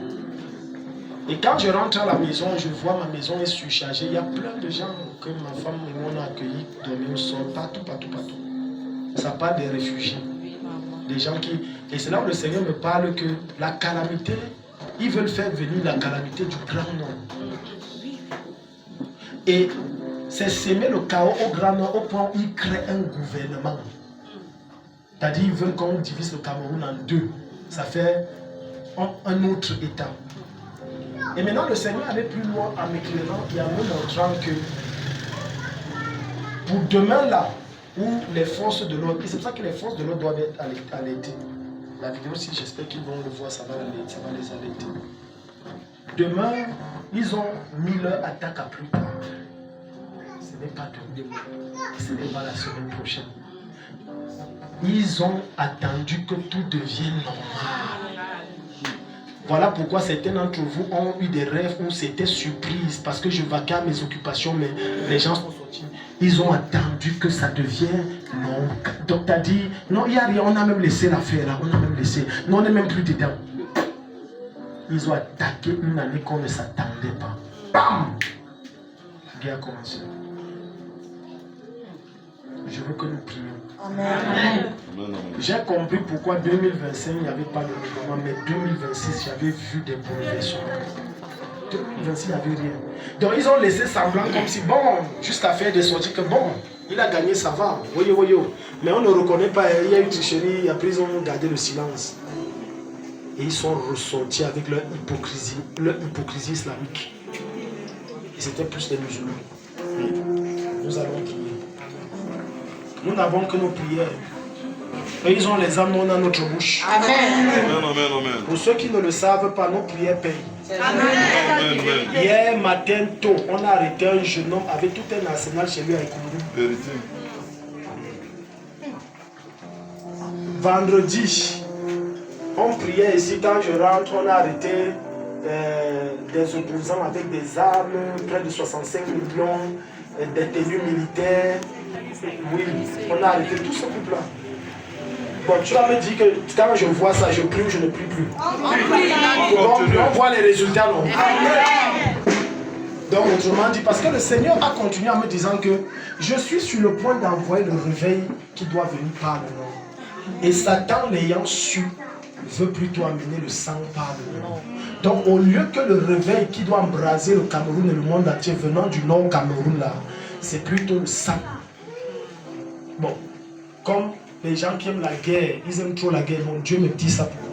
Et quand je rentre à la maison, je vois ma maison est surchargée. Il y a plein de gens que ma femme et moi on a accueillis, dormir au sol, partout. Ça parle des réfugiés. Des gens qui... Et c'est là où le Seigneur me parle que la calamité, ils veulent faire venir la calamité du grand nombre. Et c'est s'aimer le chaos au grand nombre au point où ils créent un gouvernement. C'est-à-dire ils veulent qu'on divise le Cameroun en 2. Ça fait un autre État. Et maintenant, le Seigneur allait plus loin en m'éclairant et en me montrant que pour demain là, où les forces de l'ordre, et c'est pour ça que les forces de l'ordre doivent être alertées. La vidéo, si j'espère qu'ils vont le voir, ça va les alerter. Demain, ils ont mis leur attaque à plus tard. Ce n'est pas demain, ce n'est pas la semaine prochaine. Ils ont attendu que tout devienne normal. Voilà pourquoi certains d'entre vous ont eu des rêves où c'était surprise parce que je vaquais à mes occupations, mais les gens sont sortis. Ils ont attendu que ça devienne non. Donc tu as dit, non, il n'y a rien, on a même laissé l'affaire là, on a même laissé. Non, on n'est même plus dedans. Ils ont attaqué une année qu'on ne s'attendait pas. Bam! La guerre a commencé. Je veux que nous prions. Amen. J'ai compris pourquoi 2025 il n'y avait pas de mouvement, mais 2026 j'avais vu des bouleversements. 2026 il n'y avait rien. Donc ils ont laissé semblant comme si bon, jusqu'à faire des sorties que bon, il a gagné, ça va, voyez. Mais on ne reconnaît pas, il y a eu tricherie, après ils ont gardé le silence. Et ils sont ressortis avec leur hypocrisie islamique. Et c'était plus des musulmans. Nous allons prier. Nous n'avons que nos prières. Et ils ont les âmes, nous on a notre bouche. Amen. Pour ceux qui ne le savent pas, nos prières payent. Amen. Hier matin tôt, on a arrêté un jeune homme avec tout un arsenal chez lui à Ikourou. Vérité. Vendredi, on priait ici. Quand je rentre, on a arrêté des opposants avec des armes, près de 65 millions, des tenues militaires. Oui, on a arrêté tout ce couple-là. Bon, tu vas me dire que quand je vois ça, je prie ou je ne prie plus. On voit les résultats, non? Donc, autrement dit, parce que le Seigneur a continué en me disant que je suis sur le point d'envoyer le réveil qui doit venir par le nord. Et Satan, l'ayant su, veut plutôt amener le sang par le nord. Donc, au lieu que le réveil qui doit embraser le Cameroun et le monde entier venant du nord Cameroun, là, c'est plutôt le sang. Bon, comme les gens qui aiment la guerre, ils aiment trop la guerre, mon Dieu me dit ça pour moi.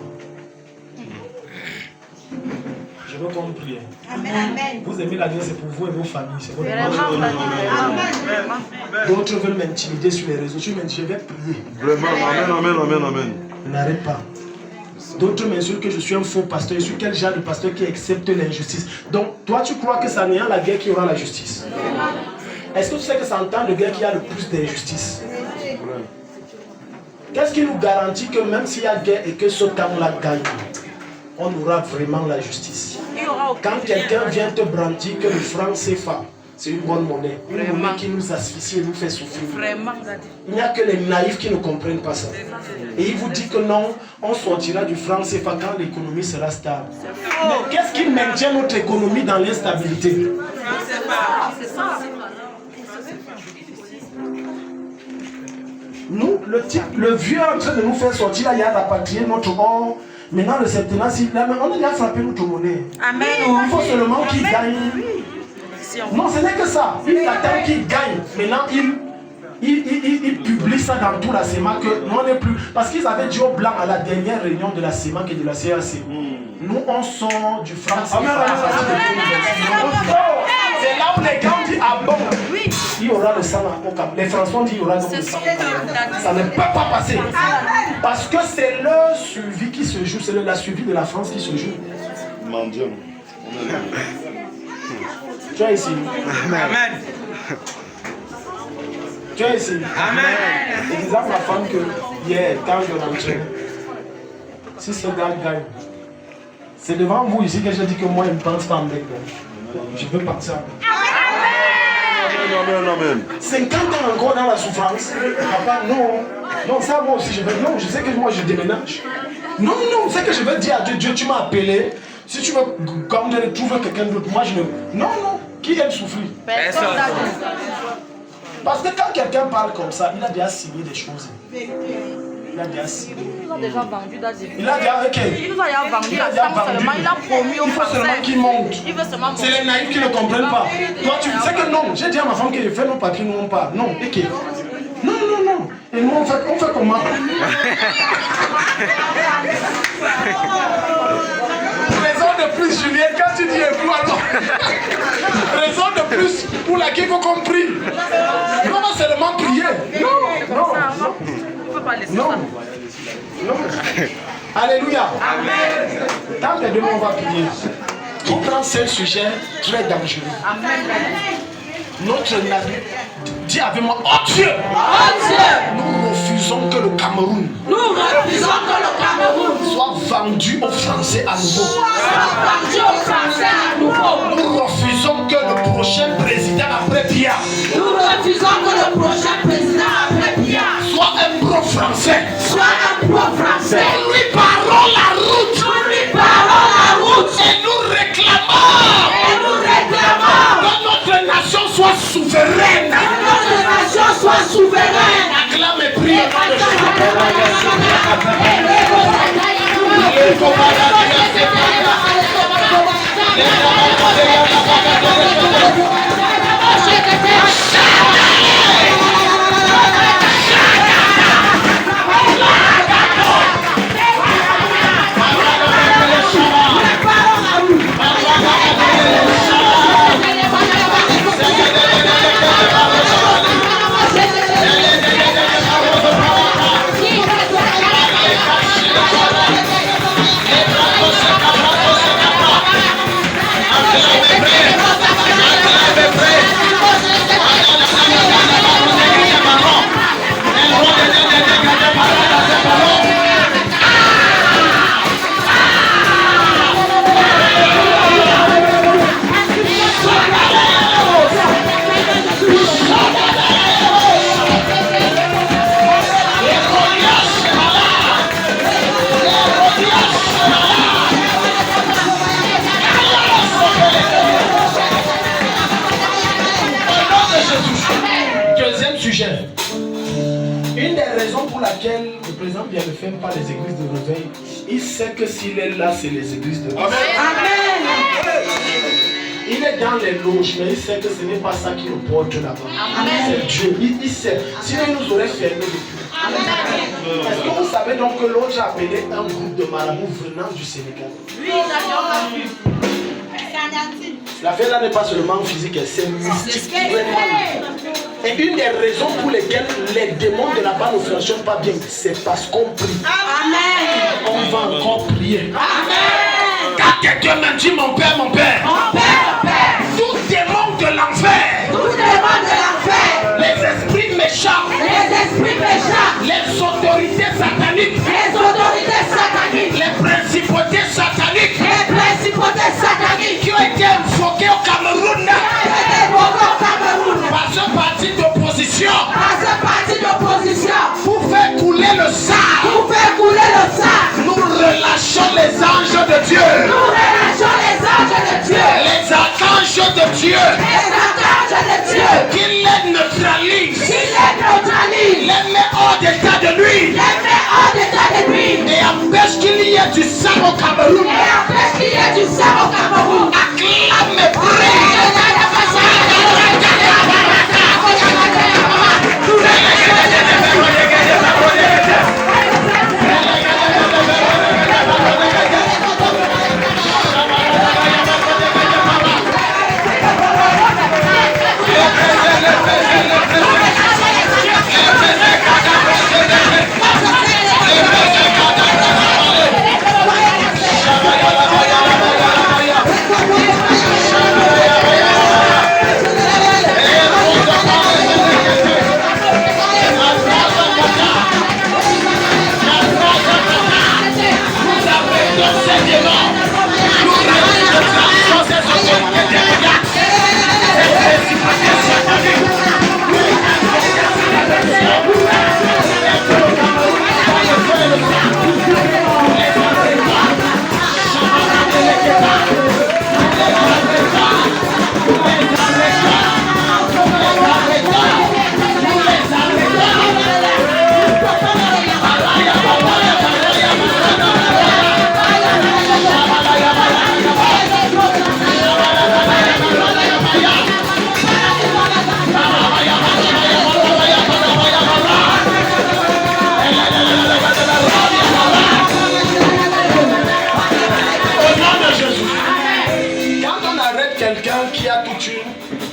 Je veux qu'on prie. Amen. Vous aimez la guerre, c'est pour vous et vos familles. C'est pour Amen. D'autres veulent m'intimider sur les réseaux. Je vais prier. Vraiment, amen. Je n'arrête pas. D'autres m'insultent que je suis un faux pasteur. Je suis quel genre de pasteur qui accepte l'injustice? Donc, toi, tu crois que c'est en ayant la guerre qu'il y aura la justice? Est-ce que tu sais que c'est en temps de guerre qu'il y a le plus d'injustice? Qu'est-ce qui nous garantit que même s'il y a guerre et que ce temps-là gagne, on aura vraiment la justice? Quand quelqu'un vient te brandir que le franc CFA, c'est une bonne monnaie, une monnaie qui nous asphyxie et nous fait souffrir. Il n'y a que les naïfs qui ne comprennent pas ça. Et il vous dit que non, on sortira du franc CFA quand l'économie sera stable. Mais qu'est-ce qui maintient notre économie dans l'instabilité? Nous, le vieux est en train de nous faire sortir, là, il y a rapatrié notre or. Maintenant, le septennat, on a déjà frappé notre monnaie. Amen. Il faut seulement qu'il gagne. Non, ce n'est que ça. Il attend qu'il gagne. Maintenant, il publie ça dans tout la CEMAC que on n'est plus. Parce qu'ils avaient dit au blanc à la dernière réunion de la CEMAC et de la CAC. Nous, on sort du franc. C'est là où les gars ont dit ah bon. Il y aura le sang au Cap. Les Français ont dit il y aura donc le sang. Ça ne peut pas passer. Parce que c'est leur suivi qui se joue. C'est la suivi de la France qui se joue. Mon Dieu. Tu es ici. Amen. Tu es ici. Amen. Je disais à ma femme que hier, quand je rentrais, si ce gars gagne, c'est devant vous ici que je dis que moi, il ne pense pas en bec. Je veux partir. Amen. 50 ans encore dans la souffrance. Papa, non. Non, ça, moi aussi, je veux. Non, je sais que moi, je déménage. Non, c'est que je veux dire à Dieu, Dieu, tu m'as appelé. Si tu veux, quand tu trouves quelqu'un d'autre, moi, je ne. Non. Qui aime souffrir? Personne. Parce que quand quelqu'un parle comme ça, il a déjà signé des choses. Il a déjà signé. Ils ont déjà vendu Daddy. Il a déjà, ok. Il nous a déjà vendu la femme seulement. Il a promis aux Il faut seulement Français. qu'il monte. Il veut seulement C'est les naïfs qui ne comprennent pas. Toi, tu sais que non. J'ai dit à ma femme que je fais nos papiers, nous on part. Non, ok. Non. Et nous on fait comment? Raison de plus, Julien, quand tu dis un coup alors. Raison de plus pour laquelle il faut qu'on prie. On va seulement prier. Non. On ne peut pas laisser Non. ça. Non. Alléluia. Amen. Dans les deux mots, on va prier. On prend ce sujet très dangereux. Amen. Notre navire, dis avec moi, oh Dieu, nous refusons que le Cameroun soit vendu aux Français à nouveau. Nous refusons que le prochain président après Biya soit un pro-français. Nous lui parlons la route. Et nous réclamons que notre nation soit souveraine. Acclame et prie. deuxième sujet. Une des raisons pour laquelle le président vient ne fait pas les églises de réveil, il sait que s'il est là, c'est les églises de réveil. Amen. Il est dans les loges, mais il sait que ce n'est pas ça qui nous porte là-bas. C'est Dieu. Il sait. Sinon, il nous aurait fermé depuis. Est-ce que vous savez donc que l'autre a appelé un groupe de marabouts venant du Sénégal? Oui, d'accord. L'affaire là n'est pas seulement physique, c'est mystique. Et une des raisons pour lesquelles les démons de là-bas ne fonctionnent pas bien, c'est parce qu'on prie. Amen. On va encore prier. Amen. Quand quelqu'un me dit mon père, Mon père, mon père. tout démon de l'enfer, Tout démon de l'enfer. les esprits méchants, Les esprits méchants. les autorités sataniques, Les autorités sataniques. les principautés sataniques Les principautés sataniques. qui ont été invoquées au Cameroun par ce parti d'opposition À ce parti d'opposition. pour faire couler le sang. Pour faire couler le sang. Nous relâchons les anges de Dieu, Nous relâchons les anges de Dieu. les archanges de Dieu, Les archanges de Dieu. qui les neutralisent, Qui les neutralise. les met hors d'état de nuit Les met hors d'état de nuit. et empêche qu'il y ait du sang au Cameroun. Et empêche qu'il y ait du sang au Cameroun. Acclame et prie.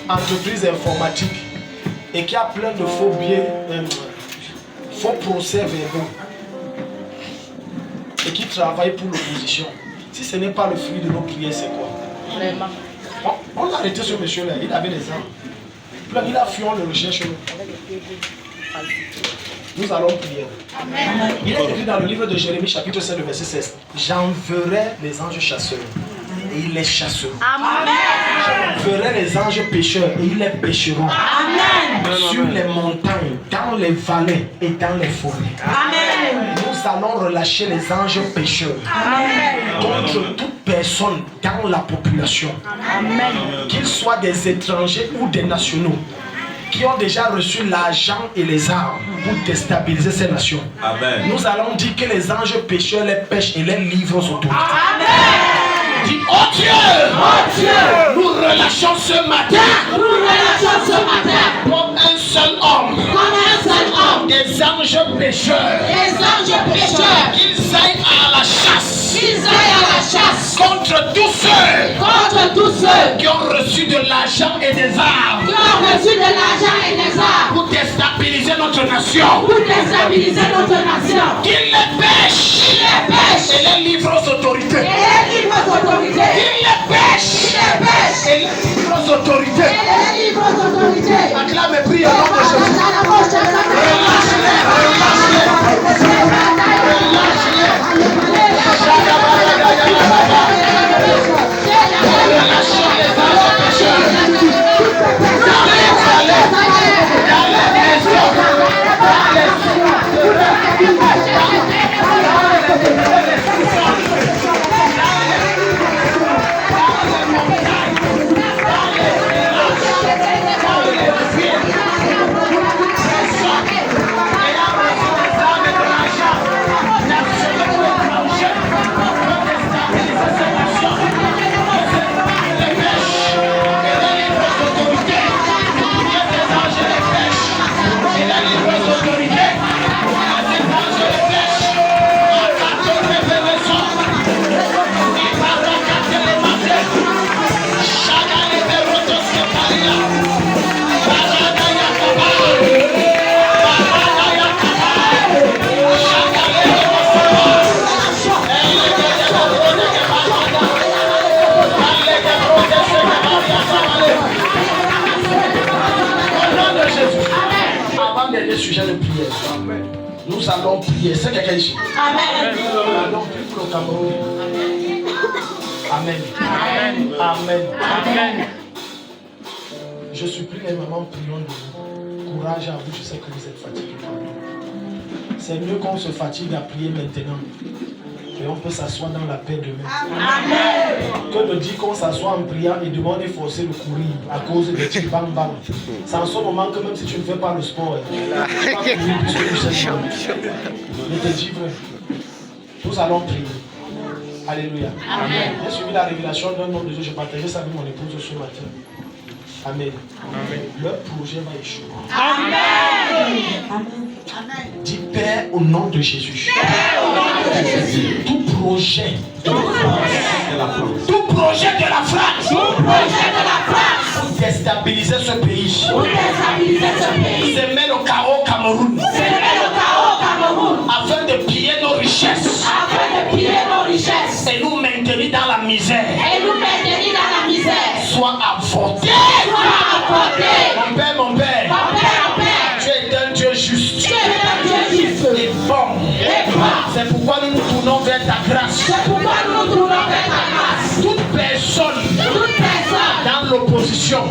Entreprise informatique et qui a plein de faux billets, faux procès verbaux et qui travaille pour l'opposition. Si ce n'est pas le fruit de nos prières, c'est quoi? On a arrêté ce monsieur-là, il avait des armes. Il a fui, on le recherche. Nous allons prier. Amen. Il est écrit dans le livre de Jérémie, chapitre 7, verset 16. J'enverrai les anges chasseurs et ils les chasseront. Amen. J'enverrai les anges pêcheurs et ils les pêcheront. Amen. Sur les montagnes, dans les vallées et dans les forêts. Amen. Nous allons relâcher les anges pêcheurs. Amen. Contre toute personne dans la population. Amen. Qu'ils soient des étrangers ou des nationaux, qui ont déjà reçu l'argent et les armes pour déstabiliser ces nations. Amen. Nous allons dire que les anges pêcheurs les pêchent et les livrent aux autorités. Amen. Dis, oh Dieu, nous relâchons ce matin, comme un seul homme, des anges pêcheurs, qu'ils aillent à la chasse, contre tous ceux qui ont reçu de l'argent et des armes, pour déstabiliser notre nation, qu'ils les pêchent et les livrent aux autorités. Qu'ils les pêchent et les livrent aux autorités. Acclame et prie au nom de Jésus. Relâche-les, relâche-les, les anges pécheurs. Dans les vallées, dans les maisons, dans les montagnes, dans les Jésus. Avant-dernier sujet de prière. Nous allons prier. C'est quelqu'un ici. Amen. Nous allons prier pour le Cameroun. Amen. Amen. Amen. Amen. Je supplie les mamans, prions de vous. Courage à vous, je sais que vous êtes fatigués. C'est mieux qu'on se fatigue à prier maintenant. Et on peut s'asseoir dans la paix demain. Amen. Que de dire qu'on s'assoit en priant et demander de forcer de courir à cause des petits bang bang. C'est en ce moment que même si tu ne fais pas le sport, tu ne peux pas courir puisque tu sais le je te dis vrai. Nous allons prier. Alléluia. Amen. J'ai suivi la révélation d'un homme de Dieu. Je partageais ça avec mon épouse ce matin. Amen. Amen. Leur projet va échouer. Amen. Amen. Dis Père au nom de Jésus. Père au nom de Jésus. Tout projet de la France. Tout projet de la France. Tout projet de la France. Pour déstabiliser ce pays. Pour déstabiliser ce pays. Semer le chaos au Cameroun. Semer le chaos au Cameroun. Afin de piller nos richesses. Afin de piller nos richesses. Et nous maintenir dans la misère. Et nous maintenir dans la misère. Soit avorté. Mon père, mon père, tu es un Dieu juste. Tu es un Dieu juste. Et bon. C'est pourquoi nous nous tournons vers ta grâce. C'est pourquoi nous nous tournons vers ta grâce. Toute personne dans l'opposition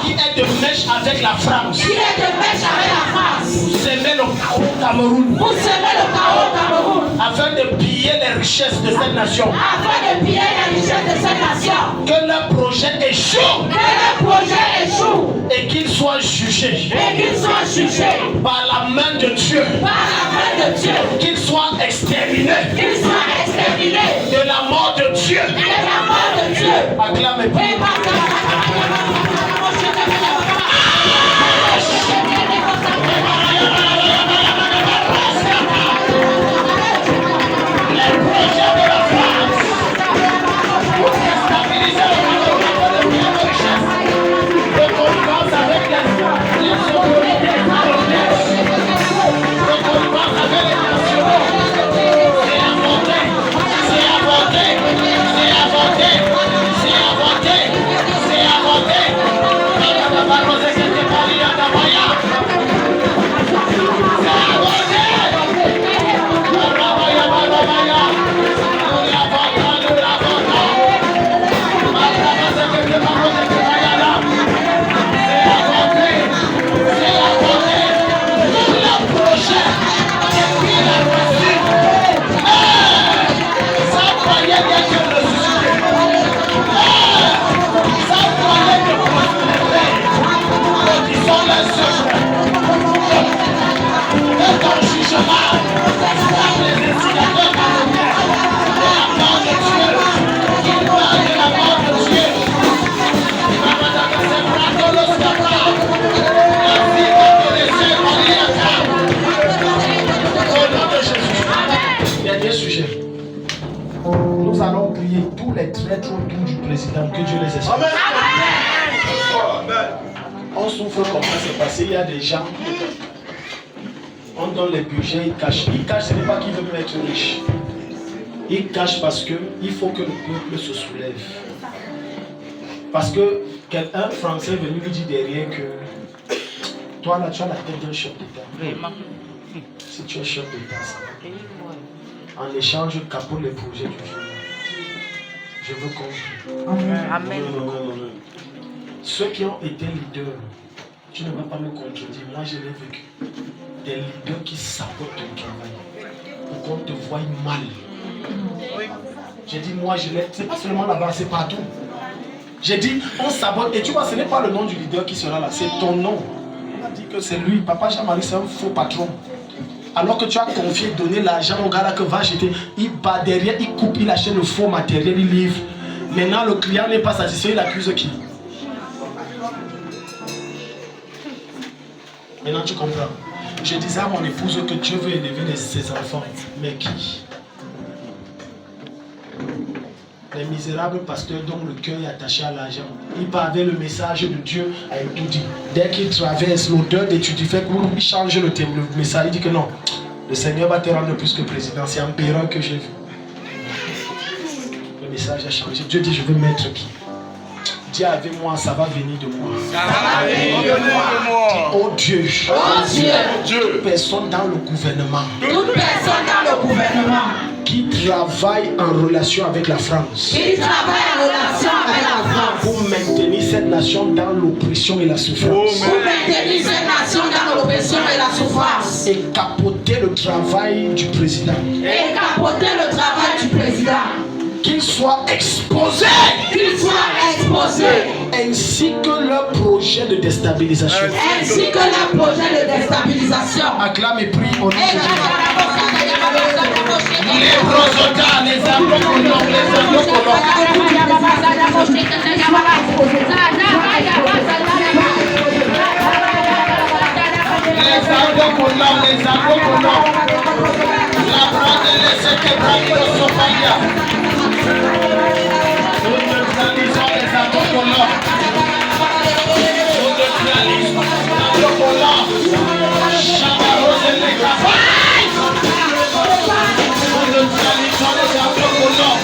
qui est de mèche avec la France. Qui est de mèche avec la France. Pour semer le chaos au Cameroun. Pour semer le chaos au Cameroun. Afin de piller les richesses de cette nation. Afin de piller les richesses de cette nation. Que leur projet échoue. Que leur projet échoue. Et qu'il soit jugé. Et qu'il soit jugé. Par la main de Dieu. Par la main de Dieu. Qu'il soit exterminé. Qu'il soit exterminé. De la mort de Dieu. De la mort de Dieu. Acclamez. Nous allons prier tous les traîtres autour du président, que Dieu les exauce. On souffre comme ça, c'est passé. Il y a des gens, on donne les budgets, ils cachent. Ils cachent, ce n'est pas qu'ils veulent être riches. Ils cachent parce qu'il faut que le peuple se soulève. Parce que un Français est venu lui dire derrière que toi là, tu as la tête d'un chef d'État. Si tu es chef d'État, ça va. En échange, capote les projets du jour. Je veux qu'on prie. Amen. Ceux qui ont été leaders, tu ne vas pas me contredire. Moi, je l'ai vécu. Des leaders qui sabotent ton travail pour qu'on te voie mal. J'ai dit, moi, je l'ai. C'est pas seulement là-bas, c'est partout. J'ai dit, on sabote. Et tu vois, ce n'est pas le nom du leader qui sera là, c'est ton nom. On a dit que c'est lui. Papa Jean-Marie, c'est un faux patron. Alors que tu as confié, donné l'argent au gars là que va acheter, il bat derrière, il coupe, il achète le faux matériel, il livre. Maintenant, le client n'est pas satisfait, il accuse qui? Maintenant, tu comprends. Je disais à mon épouse que Dieu veut élever ses enfants. Mais qui? Les misérables pasteurs dont le cœur est attaché à l'argent. Il parlait le message de Dieu à tout dit. Dès qu'il traverse l'odeur d'étude, il change le message. Il dit que non, le Seigneur va te rendre plus que président. C'est un perroquet que j'ai vu. Le message a changé. Dieu dit, je veux mettre qui? Dis avec moi, ça va venir de moi. Ça va venir de moi. Oh Dieu. Oh Dieu. Toute personne dans le gouvernement. Toute personne dans le gouvernement. Qui travaille en relation avec la France. Qui travaille en relation avec la France. Pour maintenir cette nation dans l'oppression et la souffrance. Pour maintenir cette nation dans l'oppression et la souffrance. Et capoter le travail du président. Et capoter le travail du président. Qu'ils soient exposés. Qu'ils soient exposés. Ainsi que leur projet de déstabilisation. Ainsi que leur projet de déstabilisation. Acclame et prie au nom de Jésus. Les brosotas, les adocolons, les adocolons. Les adocolons, les adocolons. La brade les sequebrados sopalia. Nous neutralisons les adocolons. Nous neutralisons les adocolons. Chabaros et les capailles. Nous neutralisons les adocolons.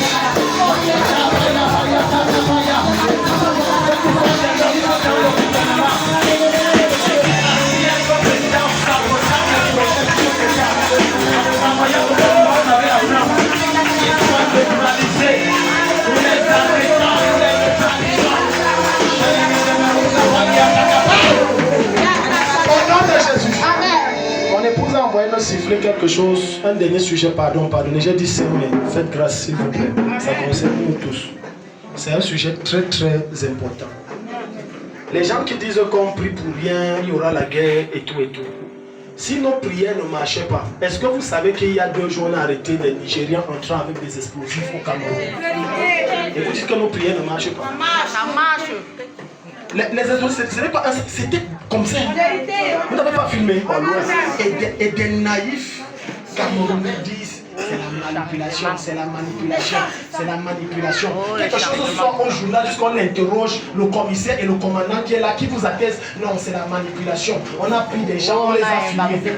Mon épouse a envoyé me siffler quelque chose. Un dernier sujet, pardonnez. J'ai dit c'est, mais faites grâce s'il vous plaît. Ça concerne nous tous. C'est un sujet très très important. Les gens qui disent qu'on prie pour rien, il y aura la guerre et tout et tout. Si nos prières ne marchaient pas, est-ce que vous savez qu'il y a 2 jours on a arrêté des Nigériens entrant avec des explosifs au Cameroun? Et vous dites que nos prières ne marchent pas. Ça marche. Les explosifs, c'était comme ça. Vous n'avez pas filmé. Et des naïfs Camerounais disent c'est la manipulation, c'est la manipulation, c'est la manipulation. Quelque chose soit au journal jusqu'on interroge le commissaire et le commandant qui est là, qui vous atteste. Non, c'est la manipulation. On a pris des gens, on les a filmés.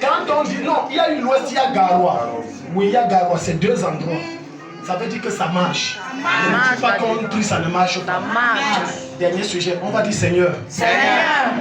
Quand on dit non, il y a eu l'Ouest, il y a Garoua. Oui, il y a Garoua, c'est 2 endroits. Ça veut dire que ça marche. Ne dis pas qu'on prie, ça ne marche pas. Dernier sujet, on va dire Seigneur,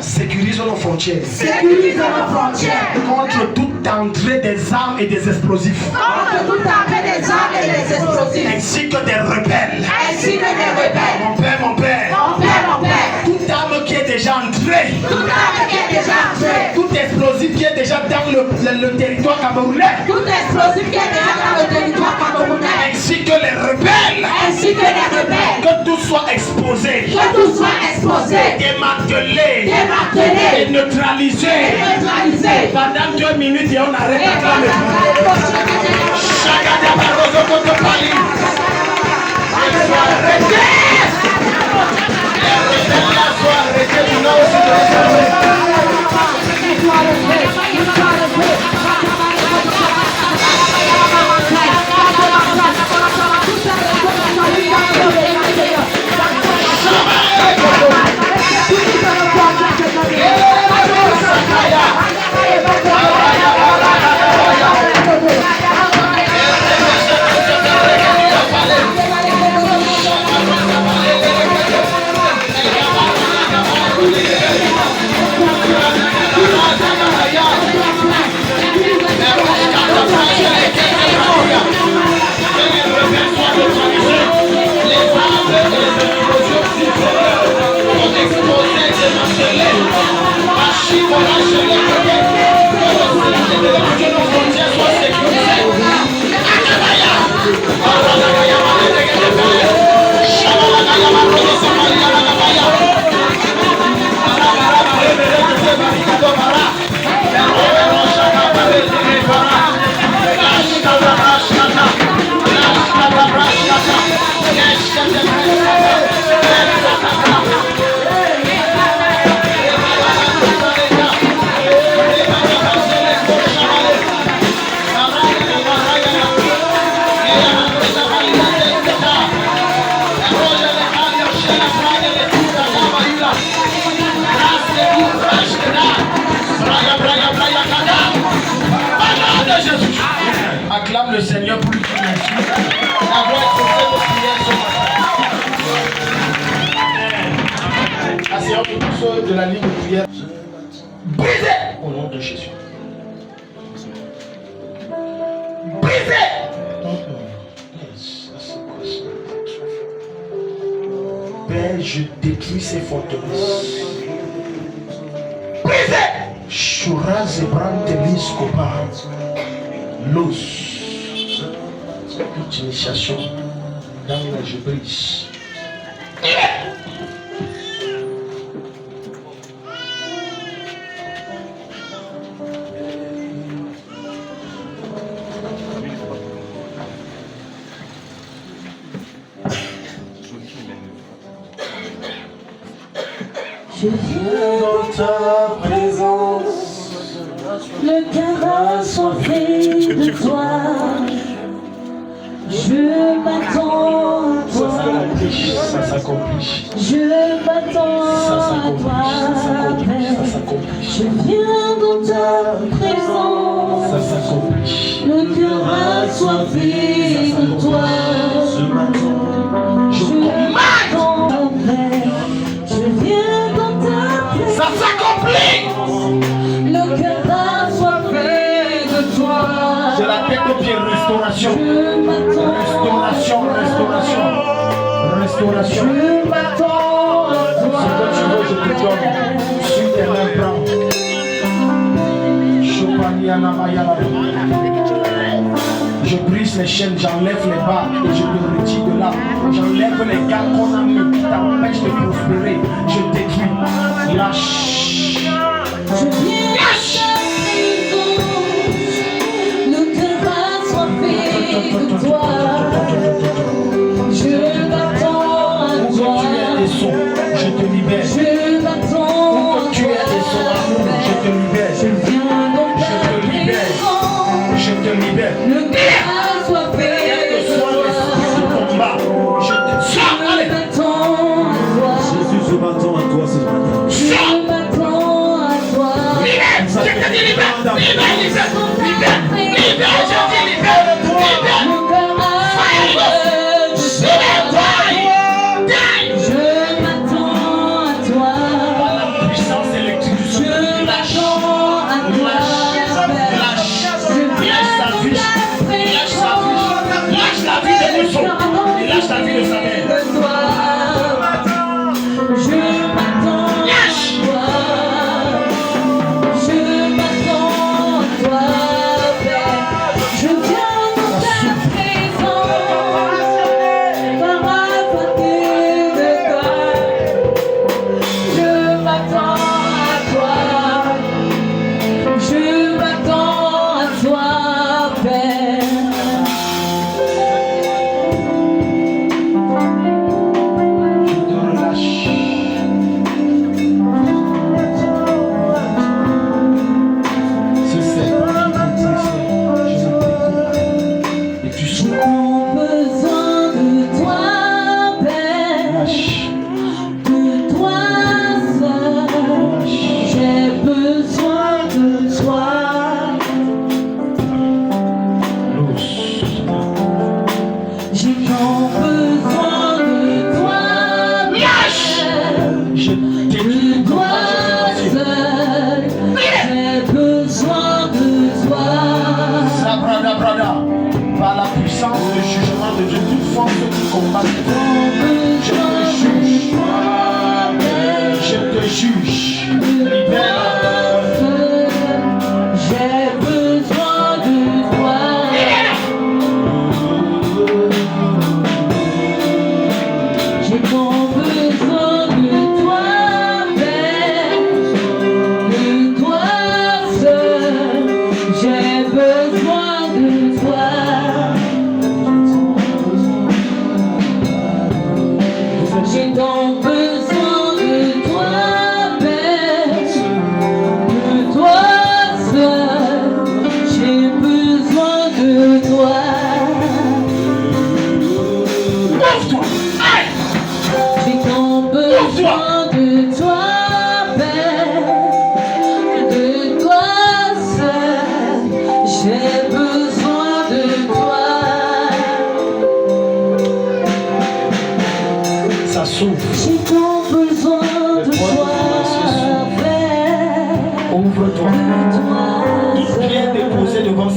sécurise nos frontières. Sécurise nos frontières. Contre toute entrée des armes et des explosifs. Contre toute entrée des armes et des explosifs. Ainsi que des rebelles. Ainsi que des rebelles. Mon père, mon père. Mon père, mon père. Toute arme qui est déjà entrée. Toute arme qui est déjà entrée. Tout explosif qui est déjà dans le territoire camerounais. Tout explosif qui est déjà dans le territoire camerounais. Ainsi que les rebelles. Ainsi que les rebelles. Que tout soit exposé. Que tout soit exposé. Démantelé. Démantelé. Et neutralisé. Neutralisé. Pendant 2 minutes et on arrête à faire le Chacun Pali. Les soient arrêtés. Les rebelles là soient arrêtés. Tu n'as aussi de Acclame le Seigneur pour lui dire merci d'avoir écouté nos prières ce matin. Prions pour tous ceux de la ligne de prière. Brisez au nom de Jésus. Brisez. Père, je détruis ces forteresses. Brisez. Shura Zebrantelis Kopa. L'os. Toute initiation dans la je brise. Je viens dans ta présence, le cœur assoiffé de toi. Je m'attends à toi, Ça s'accomplit. je m'attends Ça à toi, s'accomplit. Ça Père. s'accomplit. Je viens dans ta présence, Ça s'accomplit. le cœur assoiffé de toi. Je m'attends. Je Je commande. m'attends, Père. Je viens dans ta présence. Ça s'accomplit. Le cœur assoiffé de toi. De la tête aux pieds, restauration. Je m'attends. Restauration, restauration. Restauration. Je m'attends à Ce toi. que tu veux, je te donne. Suis tes mains, prends. Chopaniana Mayala. Je brise les chaînes, j'enlève les barres et je te retire de là. J'enlève les gars qu'on a mis qui t'empêchent de prospérer. Je détruis. Lâche. Je viens dans ta présence. Le cœur assoiffé de toi. Je m'attends à Où que toi. tu es des sons, je te libère. Je m'attends Où à que tu es des sons, toi. je te libère. Je viens dans ta Je te libère. présence. Je te libère. Le cœur assoiffé Quel que de soit l'esprit de toi. combat, je te sors. Je Allez. m'attends à toi. Jésus, je m'attends à toi ce matin. Je m'attends à toi. Libère. Je te dis libère. Libère, libère. Libère. Libère. Je dis libère. Libère. Mon cœur assoiffé de toi. Je m'attends à toi. Par la puissance électrique du Je Saint-Esprit, lâche. m'attends à toi. Lâche. Je Lâche sa vie. viens Lâche sa vie. Lâche la vie de mon son. Et lâche la vie de sa mère. de toi. Je m'attends à toi. Je m'attends à toi, Père. Je viens dans ta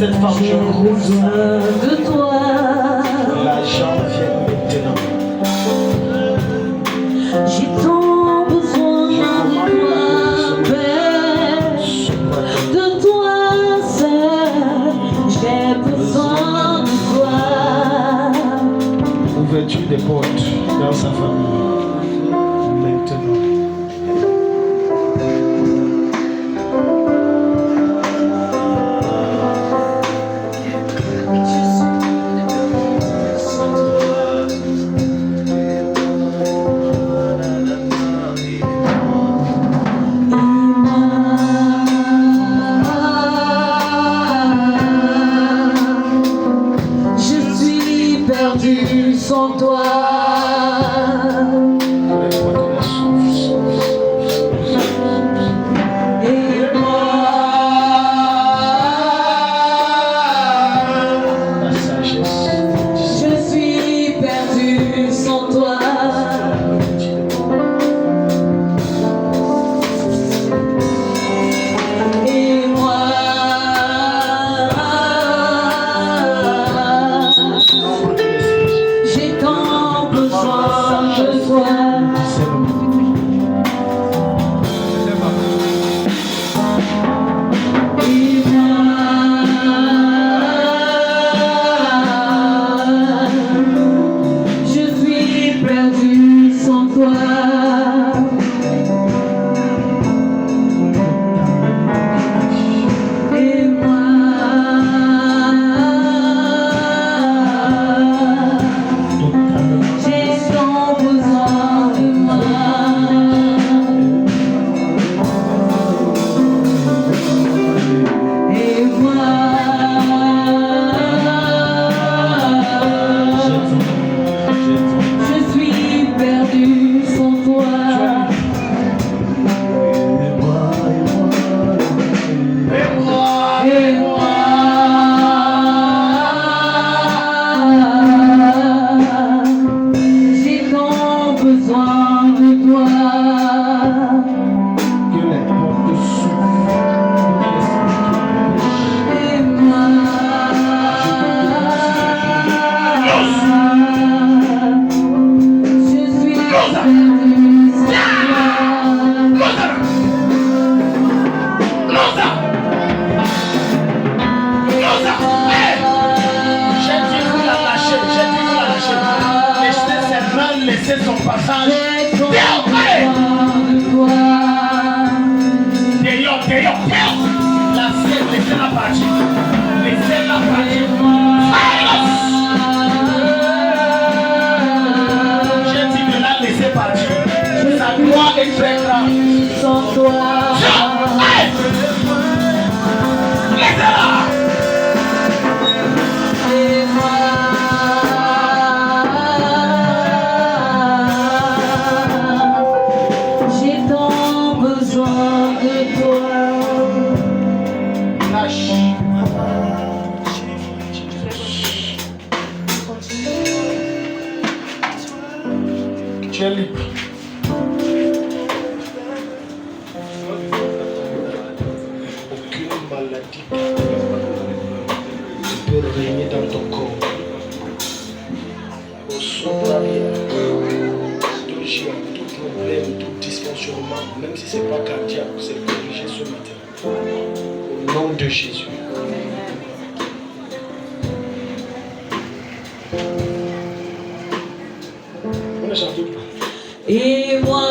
cette femme, je j'ai besoin de toi. L'argent vient maintenant. J'ai tant besoin de toi, Père. De toi seul, j'ai besoin de toi. Ouverture des portes dans sa famille. Maintenant. Je suis perdu sans toi. Et moi, La sagesse. je suis perdu sans toi. Et moi, j'ai tant besoin de toi. Et moi, je suis perdu sans toi. Et moi, j'ai tant besoin de moi. Et moi, je suis perdu sans toi. Et moi, j'ai tant besoin de toi. Que les portes s'ouvrent. Et moi, je suis perdu sans toi. J'ai dit vous la lâcher, j'ai dit vous la lâcher. Laissez ses mains, laissez son passage. J'ai tant Dehors, allez. besoin de toi. Dehors, dehors, dehors. Laissez-la partir. Laissez-la partir. J'ai dit de la laisser partir. Sa gloire est très grande. Sans toi. Allez. Laissez-la. Et moi, j'ai tant besoin de toi. Lâche. Tu es libre. Aucune maladie ne peut régner dans ton corps. Au sobrariat, tout gien, tout problème, tout dysfonctionnement, même si ce n'est pas cardiaque, c'est corrigé ce matin. Au nom de Jésus. On ne chante pas. Et moi,